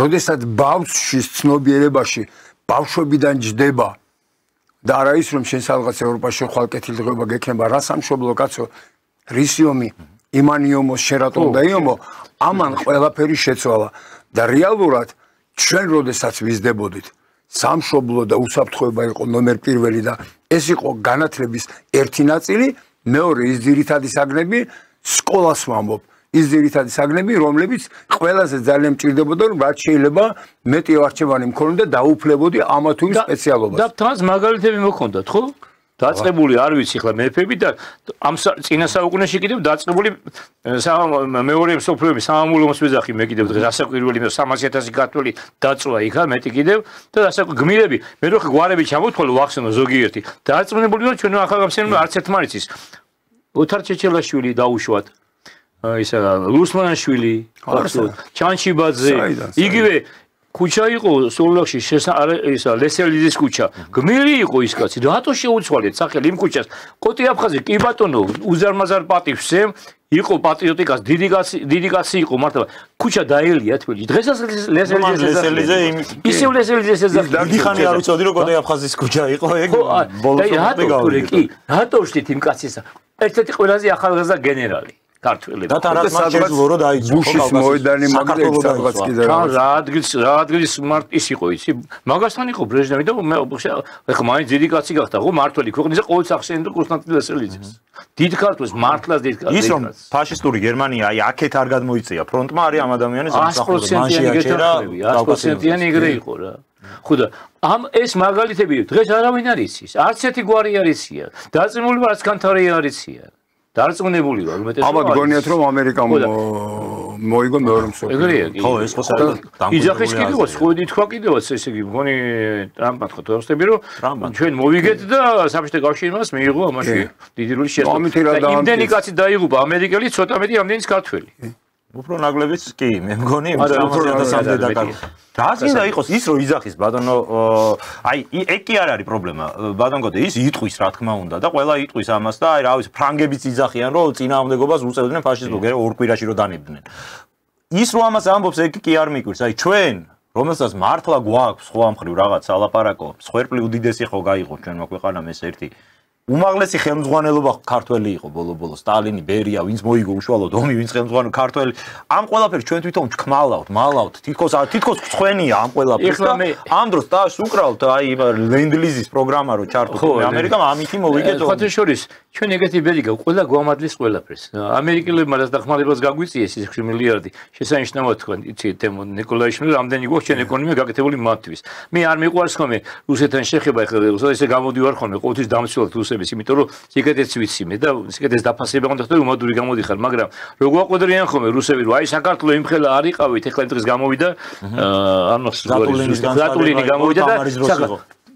როდესაც ბავშვის ცნობიერებაში ბავშვებიდან ჯდება და არა ის რომ შენ სადღაც ევროპაში ხვალ კეთილდღეობა გექნება რა სამშობლო კაცო რისიომი იმანიომოს შერატო და იომო ამან ყველაფერი შეცვალა და რეალურად ჩვენ როდესაც ვიზდებოდით სამშობლო და უსაფრთხოება იყო ნომერ პირველი და ეს იყო განათლების ერთი ნაწილი მეორე ის ძირითადი საგნები სკოლას ვამბობ ის ძირითადი საგნები რომლებიც ყველაზე ძალიან მჭირდებოდა რომ რაც შეიძლება მეტი არჩევანი მქონოდა და დაუფლებოდი ამა თუ იმ სპეციალობას და თან მაგალითები მოქონდათ ხო დაწყებული არ ვიცი ხლა მეფები და ამ წინა საუკუნეში კიდევ დაწყებული მეორე მსოფლიოების სამამულოს ვეძახი მე კიდევ დღეს რასაკვირველი 300,000 ქართველი დაწვა იქა მეტი კიდევ და გმირები მე რო გვარები ჩამოთვალე ვახსენო ზოგიერთი დაარწმუნებული ვარ ჩვენ ახალგაზრდები არც ერთმანეთის ოთარ ჩეჩელაშვილი დაუშვათ ისა ლუსმანაშვილი ჩანჩიბაძე იგივე ქუჩა იყო სოლოქში ისა ლესელიძის ქუჩა გმირი იყო ის კაცი რატო შეუცვალეთ სახელი იმ ქუჩას კოტი აფხაზი კი ბატონო უზარმაზარ პატივსე იყო პატრიოტიკას დიდი კაცი იყო მართლა ქუჩა დაელია თბილისში დღესაც ლესელიძე ისევ ლესელიძეს ეძახი დიდი ხანი არ ვიცოდი რომ კოტი აფხაზის ქუჩა იყო ეგ ბოლოს რატო ვშთით იმ კაცისა ერთ-ერთი ყველაზე ახალგაზრდა გენერალი ქართველები და თან რაც მას შეძლო რომ დაიწყო ბუშის მოედანი მაგდრექ სადღაც კიდე რა ადგილს მარტის იყო იცი მაგასთან იყო ბრეჟნევი და ეხლა მაინც დიდი კაცი გახდა ხო მართველი ქვეყნის ყოველს ახსენებდა კონსტანტინ ლესელიძეს დიდ ქართველს მართლაც დიდ ქართველს ის რომ ფაშისტური გერმანია აი აქეთ არ გადმოიწია ფრონტმა არის ამ ადამიანის ამსახურება მანში აჭერა 100%-იანი ეგრე იყო რა ხო და ამ ეს მაგალითები დღეს არავინ არ იცის არც ერთი გვარი არ იცია დაწმული ვარ არც კანთარი არ იცია დარწმუნებული ვარ უმეტესობა ამათ გონიათ რომ ამერიკამ მოიგო მეორე მსოფლიო ეგრეა ხო ეს ხო საერთოდ იძახის კიდევაც ხო თქვა კიდევაც ესე იგი მგონი ტრამპად ხო თორსტები რომ ჩვენ მოვიგეთ და საბჭოთა კავშირმაც მიიღო ამაში დიდი როლი შეასრულა და იმდენი კაცი დაიღუპა ამერიკელი ცოტა მეტი ამდენის ქართველი უფრო ნაკლებიც კი მე მგონი 300,000-მდე დაკარგა რაც მინდა იყოს ის რომ იძახის ბატონო აი ეგ კი არ არის პრობლემა ბატონო გოდი ის იტყვის რა თქმა უნდა და ყველა იტყვის ამას და აი რა ვიცი ფრანგებიც იძახიან რომ წინააღმდეგობას უწევდნენ ფაშიზმს ორ კვირაში რომ დანებდნენ ის რომ ამას ამბობს ეგ კი არ მიკვირს აი ჩვენ რომელსაც მართლა გვაქვს ხო ამ ხრივ რაღაც ალაპარაკო სხერპლი უდიდესი ხო გაიღო ჩვენმა ქვეყანამ ეს ერთი უმაღლესი ხელმძღვანელობა ქართველი იყო ბოლო სტალინი ბერია ვინც მოიგო უშუალოდ ომი ვინც ხელმძღვანელი ქართველი ამ ყველაფერს ჩვენ თვითონ ვქმალავთ მალავთ თითქოს ხვენია ამ ყველაფერს და ამ დროს დაშ უკრავთ აი ლენდლიზის პროგრამა რო ჩართო ამერიკამ ამითი მოვიგეთ ხოთე შორის ჩვენ ეგეთი ბერი გაქვს ყველა გვამადლის ყველაფერს ამერიკელებმა რაც დახმარებას გაგვიწიეს ის 6 მილიარდი შესანიშნავად თქვენ იცით თემო ნიკოლაიშვილი რამდენი გვაქვს ჩვენ ეკონომიკა გაკეთებული მათთვის მე არ მიყვარს ხოლმე რუსეთთან შეხება ეხლა ესე გამოდივარ ხოლმე ყოველთვის დამცველად რუსები მოსახლეობის, იმიტომ რომ სიკეთეც ვიცი მე და სიკეთეს დაფასება უნდა ხდე უმადური გამოდიხარ, მაგრამ რო გვაყოდრიან ხოლმე რუსები რომ აი საქართველოს იმხელა არ იყავით, ეხლა იმ დღეს გამოვიდა ზატულინი გამოვიდა და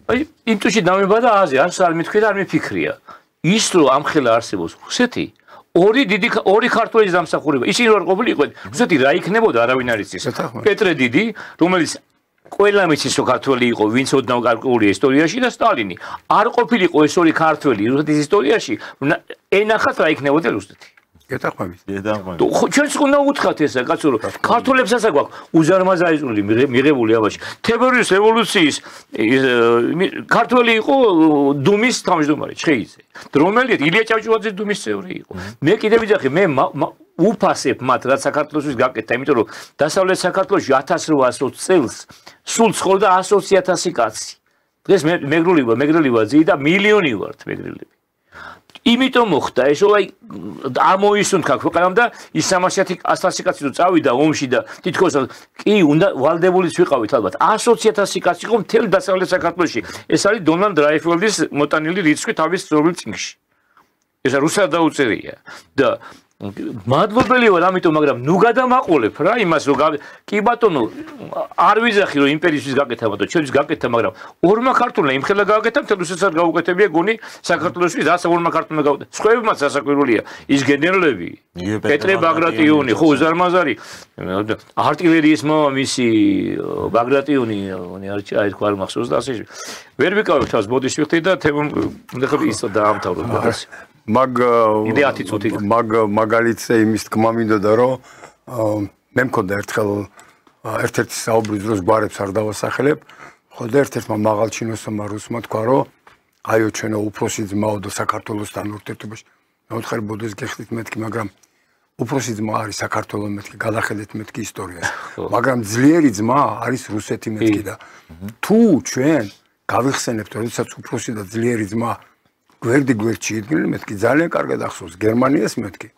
აი იმ თუში დამებადა აზი, არ მithქვი და არ მიფიქრია. ის რომ ამხელა არსებობს რუსეთი ორი ქართველის დამსახურება. ისინი რო არ ყოფილიყო, რუსეთი რა იქნებოდა არავინ არ იცის. პეტრე დიდი, რომელიც ყველა მიცის რომ ქართველი იყო, ვინც ოდნავ გარკვეულია ისტორიაში და სტალინი. არ ყოფილიყო ეს ორი ქართველი რუსეთის ისტორიაში, ენახათ რა იქნებოდა რუსეთი. გეტყვებით. ჩვენც უნდა უთხრათ ესა, კაცო, რომ ქართველებსაც აქვს უზარმაზარი მიღებული ამაში. თებერვლის რევოლუციის ქართველი იყო დუმის თავმჯდომარე, ჩხეიძე. რომელიც ილია ჭავჭავაძის დუმის წევრი იყო. მე კიდე ვიძახი, მე უფასებ მათ, რაც საქართველოსთვის გაკეთდა, იმიტომ რომ დასავლეთ საქართველოში 1820 წელს სულ ცხოვრობდა 120,000 კაცი. დღეს მეგრელი ვარ ძი და მილიონი ვართ მეგრელები. იმიტომ მოხდა ეს აი ამოისუნთქა ქვეყანამ და ის 300,000 კაცი რო წავიდა ომში და თითქოს კი უნდა ვალდებულიც ვიყავით ალბათ 120,000 კაცი იყო მთელ დასავლეთ საქართველოში. ეს არის დონალდ რაიფელდის მოტანილი რიცხვი თავის სწორულ წიგნში. ეს რუსად დაუწერია და მადლობელი ვარ ამიტომ, მაგრამ ნუ გადამაყოლებ რა იმას რომ კი ბატონო არ ვიძახი რომ იმპერიისთვის გაკეთა, მაგრამ ჩვენთვის გაკეთა, მაგრამ ორმა ქართულმა იმხელა გააკეთა, მთელ რუსეთსაც გაუკეთებია გონი საქართველოში, რაც ორმა ქართულმა გაუკეთა. სხვებმაც სასაკვირველია ის გენერლები, პეტრე ბაგრატიონი, ხო უზარმაზარი, არტილერიის მამამისი ბაგრატიონი, აი თქვა არ მახსოვს და ასე. ვერ ვიკავებ თავს ბოდიში ვიხდი და თემო უნდა ხარ ის დაამთავროთ ბოდიში. მაგალითზე იმის თქმა მინდოდა რომ მე მქონდა ერთხელ ერთ-ერთი საუბრის დროს გვარებს არ დავასახელებ, ხო და ერთ-ერთმა მაღალჩინოსმა რუსმა თქვა რომ აიო ჩვენო უფროსი ძმაო და საქართველოსთან ურთიერთობაში მე ვთხარ ბოდეს გეხდით მეთქი, მაგრამ უფროსი ძმა არის საქართველოს მეთქი, გადახედეთ მეთქი ისტორიას, მაგრამ ძლიერი ძმა არის რუსეთი მეთქი და თუ ჩვენ გავიხსენებთ როდესაც უფროსი და ძლიერი ძმა გვერდში იდგნენ, მეთქი ძალიან კარგად ახსოვს გერმანიას მეთქი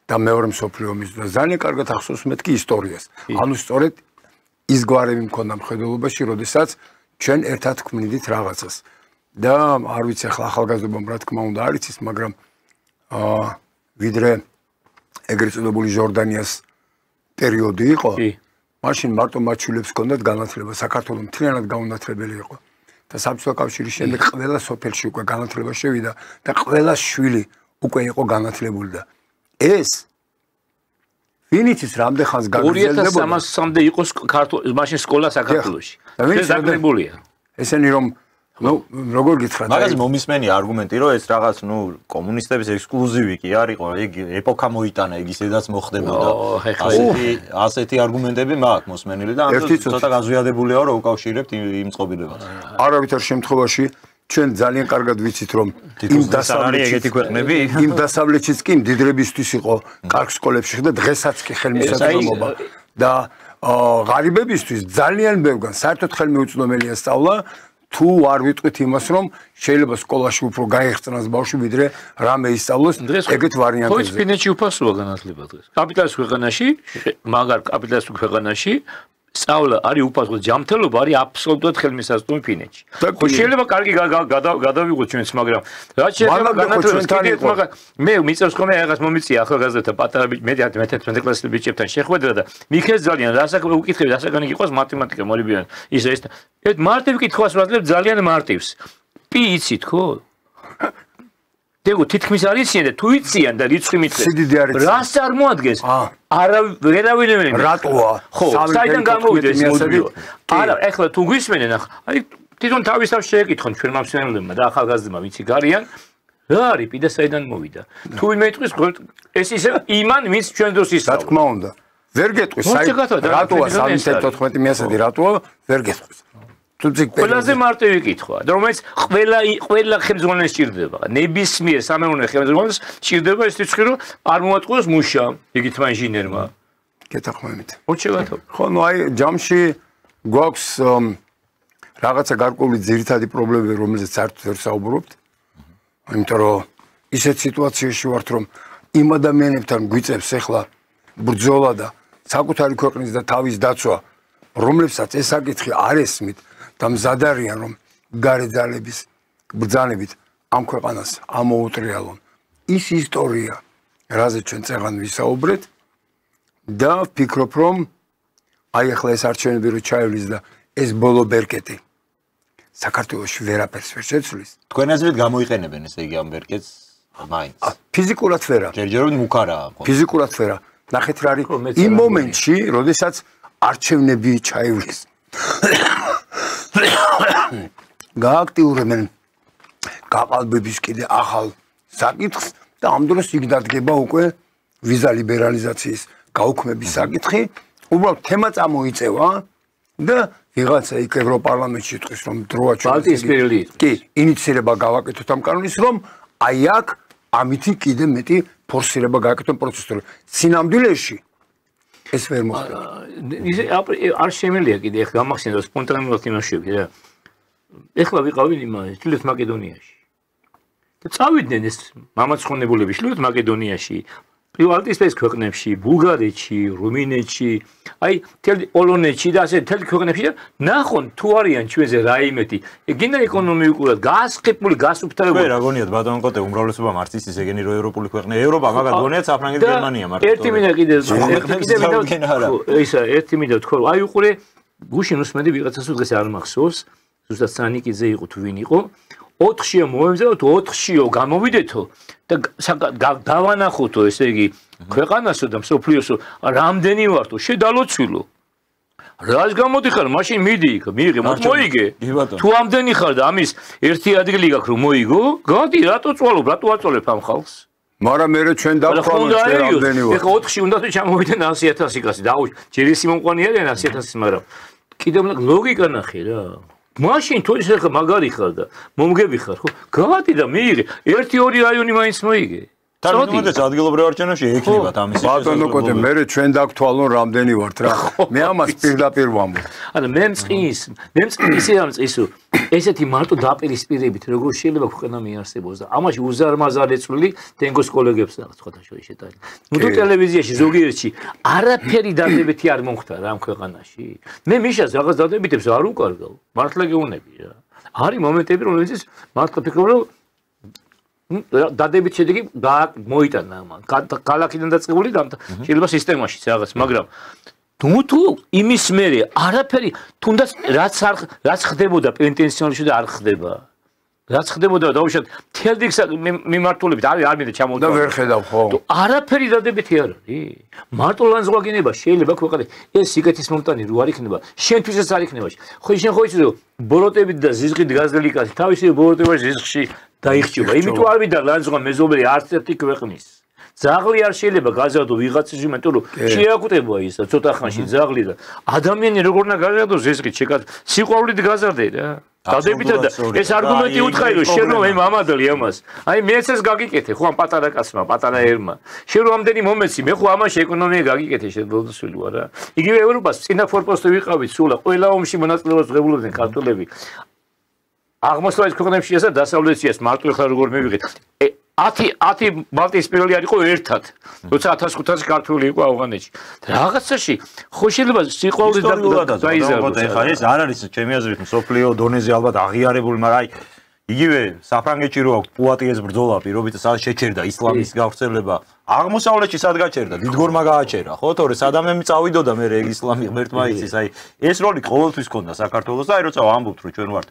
და მეორე მსოფლიო ომის დროს ძალიან კარგად ახსოვს მეთქი ისტორიას. ანუ სწორედ ის გვარები მქონდა მხედველობაში, როდესაც ჩვენ ერთად ქმნიდით რაღაცას. და არ ვიცი ახლა ახალგაზრდობამ რა თქმა უნდა არ იცის, მაგრამ ვიდრე ეგრეთ წოდებული ჟორდანიას პერიოდი იყო, მაშინ მარტო მაჩულებს ჰქონდათ განათლება, საქართველოს მთლიანად გაუნათლებელი იყო. და საბჭოთა კავშირის შემდეგ ყველა სოფელში უკვე განათლება შევიდა და ყველა შვილი უკვე იყო განათლებული და ეს ვინიცის რამდენ ხანს გაგრძელდებოდა 2300-მდე იყო მაშინ სკოლა საქართველოში. ეს დაგრებულია. ესენი რომ ნუ როგორ გითხრათ? მაგაზე მომისმენი არგუმენტი რომ ეს რაღაც ნუ კომუნისტების ექსკლუზივი კი არ იყო, ეგ ეპოქა მოიტანა, ეგ ისედაც მოხდებოდა. ასეთი არგუმენტები მაქვს მოსმენილი და ამიტომ ცოტა გაზვიადებულიაო რომ უკავშირებთ იმ წყობილებას. არავითარ შემთხვევაში ჩვენ ძალიან კარგად ვიცით რომ იმ დასავლეთშიც კი მდიდრებისთვის იყო კარგ სკოლებში და დღესაც კი ხელმისაწვდომობა და ღარიბებისთვის ძალიან ბევრგან საერთოდ ხელმიუწვდომელია სწავლა. თუ არ ვიტყვით იმას, რომ შეიძლება სკოლაში უფრო გაიხსნას ბავშვი, ვიდრე რამე ისწავლოს, ეგეთ ვარიანტებზე. ხო, ფინეთში უფასოა განათლება დღეს. კაპიტალისტ ქვეყანაში, მაგარ კაპიტალისტ ქვეყანაში სწავლა არის უფასო, ჯანმრთელობა არის აბსოლუტურად ხელმისაწვდომი ფინეთში. ხო, შეიძლება კარგი გადავიღოთ ჩვენც, მაგრამ რაც შეიძლება განათლებას კიდევ მაგრამ მე მიწევს ხოლმე რაღაც მომიწია ახალგაზრდათა პატარა მე-11 კლასის ბიჭებთან შეხვედრა და მიქეს ძალიან უკითხები დასაგანი იყოს მათემატიკა მორიბიან ის ეს მარტივ კითხვას ვაძლევ ძალიან მარტივს. პი იცით ხო? დეგო თითქმის არ იციან და თუ იციან და რიცხვი მითხრეს. რას წარმოადგენს? ვერავინ რატოა? ხო, საიდან გამოვიდა ეს მოდიო? არა, ეხლა თუ გვისმენენ, აი თვითონ თავისთავად შეეკითხონ ჩვენ მამსვენებლებმა და ახალგაზრდებმა, ვიცი გარიან, რა არის პი და საიდან მოვიდა? თუ ვინმე იტყვის, ეს ისე იმან, ვინც ჩვენ დროს ისწავლა. რა თქმა უნდა. ვერ გეტყვის, რატოა 314 მიასადი რატოა? ვერ გეტყვის. ყველაზე მარტივი კითხვა, რომელიც ყველა ხელმძღვანელს სჭირდება. ნებისმიერ სამეურნეო ხელმძღვანელს სჭირდება ეს რიცხვი, რომ არ მოატყუოს მუშა, იგითმა ინჟინერმა. გეთახმებით. მოჩევათო. ხო, ნუ აი ჯამში გვაქვს რაღაცა გარკვეული ძირითადი პრობლემები, რომელზეც საერთოდ ვერ საუბრობთ. იმიტომ რომ ისეთ სიტუაციაში ვართ, რომ იმ ადამიანებთან გვიწევს ახლა ბრძოლა და საკუთარი ქვეყნის და თავის დაცვა, რომლებსაც ეს საკითხი არ ესმით და მზად არიან რომ გარე ძალების ბრძანებით ამ ქვეყანას ამოუტრიალონ ის ისტორია, რაზეც ჩვენ წეგან ვისაუბრეთ და ვფიქრობ, რომ აი ახლა ეს არჩევნები რო ჩაივლის და ეს ბოლო ბერკეტი საქართველოში ვერაფერს ვერ შეცვლის. თქვენ აზრით გამოიყენებენ ესე იგი ამ ბერკეტს მაინც? ფიზიკურად ვერა. ჯერჯერობით მუქარაა. ფიზიკურად ვერა. ნახეთ რა არის იმ მომენტში, როდესაც არჩევნები ჩაივლის. გააქტიურებენ გაყალბების კიდე ახალ საკითხს და ამ დროს იქ დადგება უკვე ვიზა ლიბერალიზაციის გაუქმების საკითხი. უბრალოდ თემა წამოიწევა და ვიღაცა იქ ევროპარლამენტში იტყვის, რომ დროა ბალტიისპირელი. კი, ინიციირება გავაკეთოთ ამ კანონის, რომ აი აქ ამითი კიდე მეტი ფორსირება გააკეთონ პროცესში. სინამდვილეში ეს ვერ მოხდება. არ შემიძლია კიდე ახლა გამახსენდა სპონტანურად იმაშევი რა. ეხლა ვიყავი ჩილეს მაკედონიაში. და წავიდნენ ეს მამაცხონებულები ჩილეს მაკედონიაში. პრივატიზმის ქვეყნებში, ბულგარეთში, რუმინეთში, აი თელ პოლონეთში და ასე თელ ქვეყნებში და ნახონ თუ არიან ჩვენზე რაიმეთი, გინდა ეკონომიკურად გაასყიდული, გასუფთავებული. რა გონიათ ბატონო კოტე, უმრავლესობა მარცის ის ეგენი რო ევროპული ქვეყნები, ევროპა მაგათ გონიათ საფრანგეთი, გერმანია მარტო. ერთი მინდა კიდე ისა ერთი მინდა თქვა, აი უყურე გუშინ უსმენდი ვიღაცას უდღეს არ მახსოვს, ზუსტად სანიკიძე იყო თუ ვინ იყო. 4-შიო მოემზადოთ, 4-შიო გამოვიდეთო და დავანახოთო, ესე იგი, ქვეყანასო და მსოფლიოსო, რამდენი ვართო, შედალოცვილო. რას გამოდიხარ, მაშინ მიდი იქ, მიიღე, მოიგე. თუ ამდენი ხარ და ამის ერთი ადგილი გაქვს რომ მოიგო, გადი, რატო წვალობ, რატო აწოლებ ამ ხალხს? მაგრამ მე ჩვენ დავყავთ რამდენი ვარ. ეხა 4-ში უნდა თუ ჩამოვიდნენ 100,000 კაცი, დაუ, ჯერ ის მომყვანი არიან 100,000, მაგრამ კიდევ ლოგიკა ნახე რა. მაშინ თუ ისე ხა მაგარი ხარ და მომგები ხარ, ხო? გადი და მიიღე. 1-2 რაიონი მაინც მოიგე. თორემ ადგილობრივ არჩევნებში ექნებათ ამის. ბატონო კოტე, მე ჩვენ დავთვალონ რამდენი ვართ რა. მე ამას პირდაპირ ვამბობ. ანუ მე მწყის ისე ესეთი მარტო დაპირისპირებით როგორ შეიძლება ქვეყანა მიარსებოს და ამაში უზარმაზარი წვლილი თენგოს კოლეგებს აქვს სხვათა შორის შეტანილი. ნუ თუ ტელევიზიაში ზოგიერთში არაფერი დადებითი არ მომხდა რა ამ ქვეყანაში. მე მიშას რაღაც დადებითებს არ უკარგავ. მართლა გეუბნები რა. არის მომენტები რომელზეც მართლა ფიქრობ რომ დადებით შედეგი მოიტანა ამან. ქალაქიდან დაწყებული და შეიძლება სისტემაშიც რაღაც, მაგრამ თუ იმის მერე არაფერი თუნდაც რაც ხდებოდა პენტენსიონში და არ ხდება. რაც ხდებოდა დაუშვათ თელდიქს მიმართულებით არ მინდა ჩამოვიდა. და ვერ ხედავ ხო? არაფერი დადებითი არ არის. მარტო ლანძღვაგინება შეიძლება ქვეყანაში ეს სიკეთის მომტანი რო არ იქნება, შენთვისაც არ იქნება. ხო შენ ხო იცი რომ ბოროტებით და ზიზღით გაზრდილი კაცი თავისი ბოროტებაში ზიზღში დაიხჭება. იმიტომ არ ვიდა ლანძღვა მეზობელი არც ერთი ქვეყნის. ზაღლი არ შეიძლება გაზადო ვიღაცის იმიტომ რომ შეაკუტება ის ცოტა ხანში ზაღლი და ადამიანი როგორ უნდა გაზადოს ზიზღით შეკად სიყვარულით გაზარდე რა. დადებითად ეს არგუმენტი უთხარი რომ შენ რომ მამადლი ამას. აი მეც ეს გაგიკეთე ხო ამ პატარა კაცმა, პატარა ერმა. შენ რომ ამდენი მომეცი, მე ხო ამაში ეკონომია გაგიკეთე შენ ბოლოსული ვარ რა. იგივე ევროპას წინა ფორპოსტი ვიყავით სულა, ყველა ომში მონაწილეობას ღებულობდნენ ქართველები. აღმოსავლეთ ქვეყნებში ესა დასავლეთშიას მარტო ხარ როგორ მივიღეთ. 10 ბალტიისპირელი არ იყო ერთად. როცა 1500 ქართველი იყო ავღანეთში. რაღაცაში ხო შეიძლება სიყვარულით დაიზარდოს. ეხლა ეს არ არის ჩემი აზრით მსოფლიო დონეზე ალბათ აღიარებული, მაგრამ აი იგივე საფრანგეთში რო აქვს პუატიეს ბრძოლა პირობით სად შეჩერდა ისლამის გავრცელება. აღმოსავლეთში სად გაჩერდა? დიდგორმა გააჩერა, ხო? თორე სადამემი წავიდოდა მე ეგ ისლამი ღმერთმა იცის. აი ეს როლი ყოველთვის ქონდა საქართველოს და აი როცა ვამბობთ რომ ჩვენ ვართ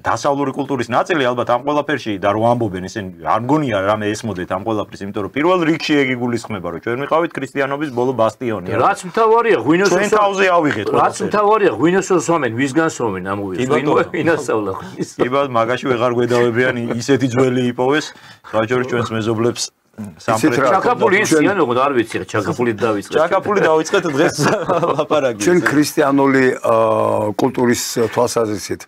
დასავლური კულტურის ნაწილი, ალბათ ამ ყველაფერში და რო ამბობენ ისინი არ მგონია რამე ესმოდეთ ამ ყველაფრის, იმიტომ რომ პირველ რიგში ეგ იგულისხმება რომ ჩვენ ვიყავით ქრისტიანობის ბოლო ბასტიონი. რაც მთავარია ღვინოს ჩვენ თავზე ავიღეთ. რაც მთავარია ღვინოს სვამენ, ვისგან სვამენ ამოვიდეს. ვინასავლა ღვინის. კი ბატონო, მაგაში ვეღარ გვედავებიან ისეთი ძველი იპოვეს, საჯორო ჩვენს მეზობლებს ჩაკაპული ისიან როგორ არ ვიცი რა ჩაკაპული დავიწყეთ. ჩაკაპული დავიწყეთ დღეს ლაპარაკი. ჩვენ ქრისტიანული კულტურის თვალსაზრისით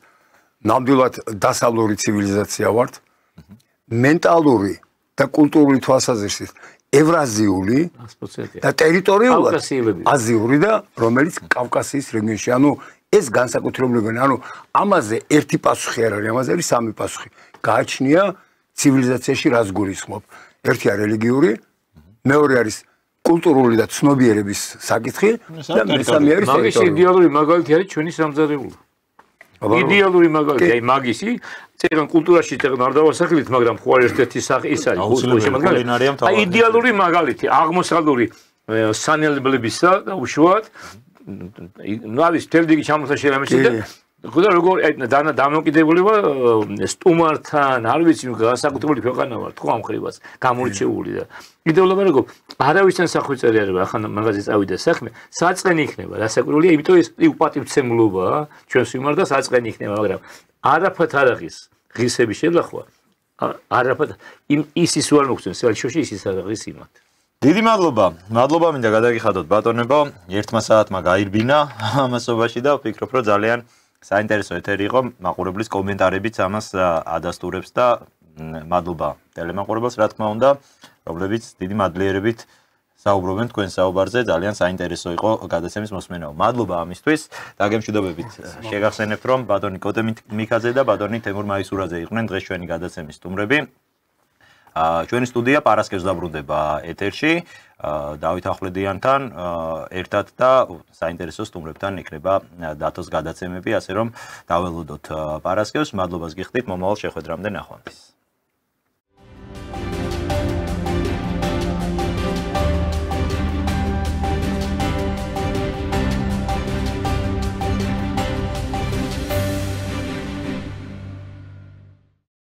ნამდვილად დასავლური ცივილიზაცია ვართ. მენტალური და კულტურული თვალსაზრისით ევრაზიული და ტერიტორიულად აზიური და რომელიც კავკასიის რეგიონში. ანუ ეს განსაკუთრებული, ანუ ამაზე ერთი პასუხი არ არის, ამაზე არის სამი პასუხი. გააჩნია ცივილიზაციაში რას გულისხმობ. ერთი არის რელიგიური, მეორე არის კულტურული და ცნობიერების საკითხი და მესამე არის მაგის იდეალური მაგალითი არის ჩვენი სამზარეულო. იდეალური მაგალითი, აი მაგისი, წეგან კულტურაში წეგან არ დავასახელით, მაგრამ ხო ერთ-ერთი სახე ის არის, აი იდეალური მაგალითი, აღმოსავლური სანელებლებისა და უშუალოდ ნუ არის თელდიგი ჩამოხდა შეამეცი და ხოდა როგორ დამოკიდებულება სტუმართან, არ ვიცი, განსაკუთრებული ქვეყანა ვარ, თქო ამ ხრივას გამორჩეული და იდეოლოგია როგორ არავისთან სახვიწელი არ არის, ახლა მაგაზე წავიდა საქმე, საწყენი იქნება, რასაკვირველია, იმიტომ ეს უპატივცემულობაა, ჩვენს მიმართ და საწყენი იქნება, მაგრამ არაფათ არ არის ღირსების შელახვა, არაფათ ისის უარ მოგწონს სელჩოში ისის არ არის იმათ. დიდი მადლობა მინდა გადაგიხადოთ ბატონებო, ერთმა საათმა გაირბინა ამასობაში და ვფიქრობ, რომ ძალიან საინტერესო ეთერი იყო, მაყურებლის კომენტარებიც ამას ადასტურებს და მადლობა ტელემაყურებელს, რა თქმა უნდა, რომლებიც დიდი მადლიერებით საუბრობენ თქვენ საუბარზე, ძალიან საინტერესო იყო გადაცემის მოსმენაო. მადლობა ამისთვის. დაგემშვიდობებით. შეგახსენებთ, რომ ბატონი კოტე მიქაძე და ბატონი თემურ მაისურაძე იყვნენ დღეს ჩვენი გადაცემის სტუმრები. ჩვენი სტუდია პარასკევს დაბრუნდება ეთერში. დავით ახვლედიანთან ერთად და საინტერესო სტუმრებთან იქნება დათოს გადაცემები, ასე რომ დაველოდოთ პარასკევს. მადლობას გიხდით მომავალ შეხვედრამდე ნახვამდის.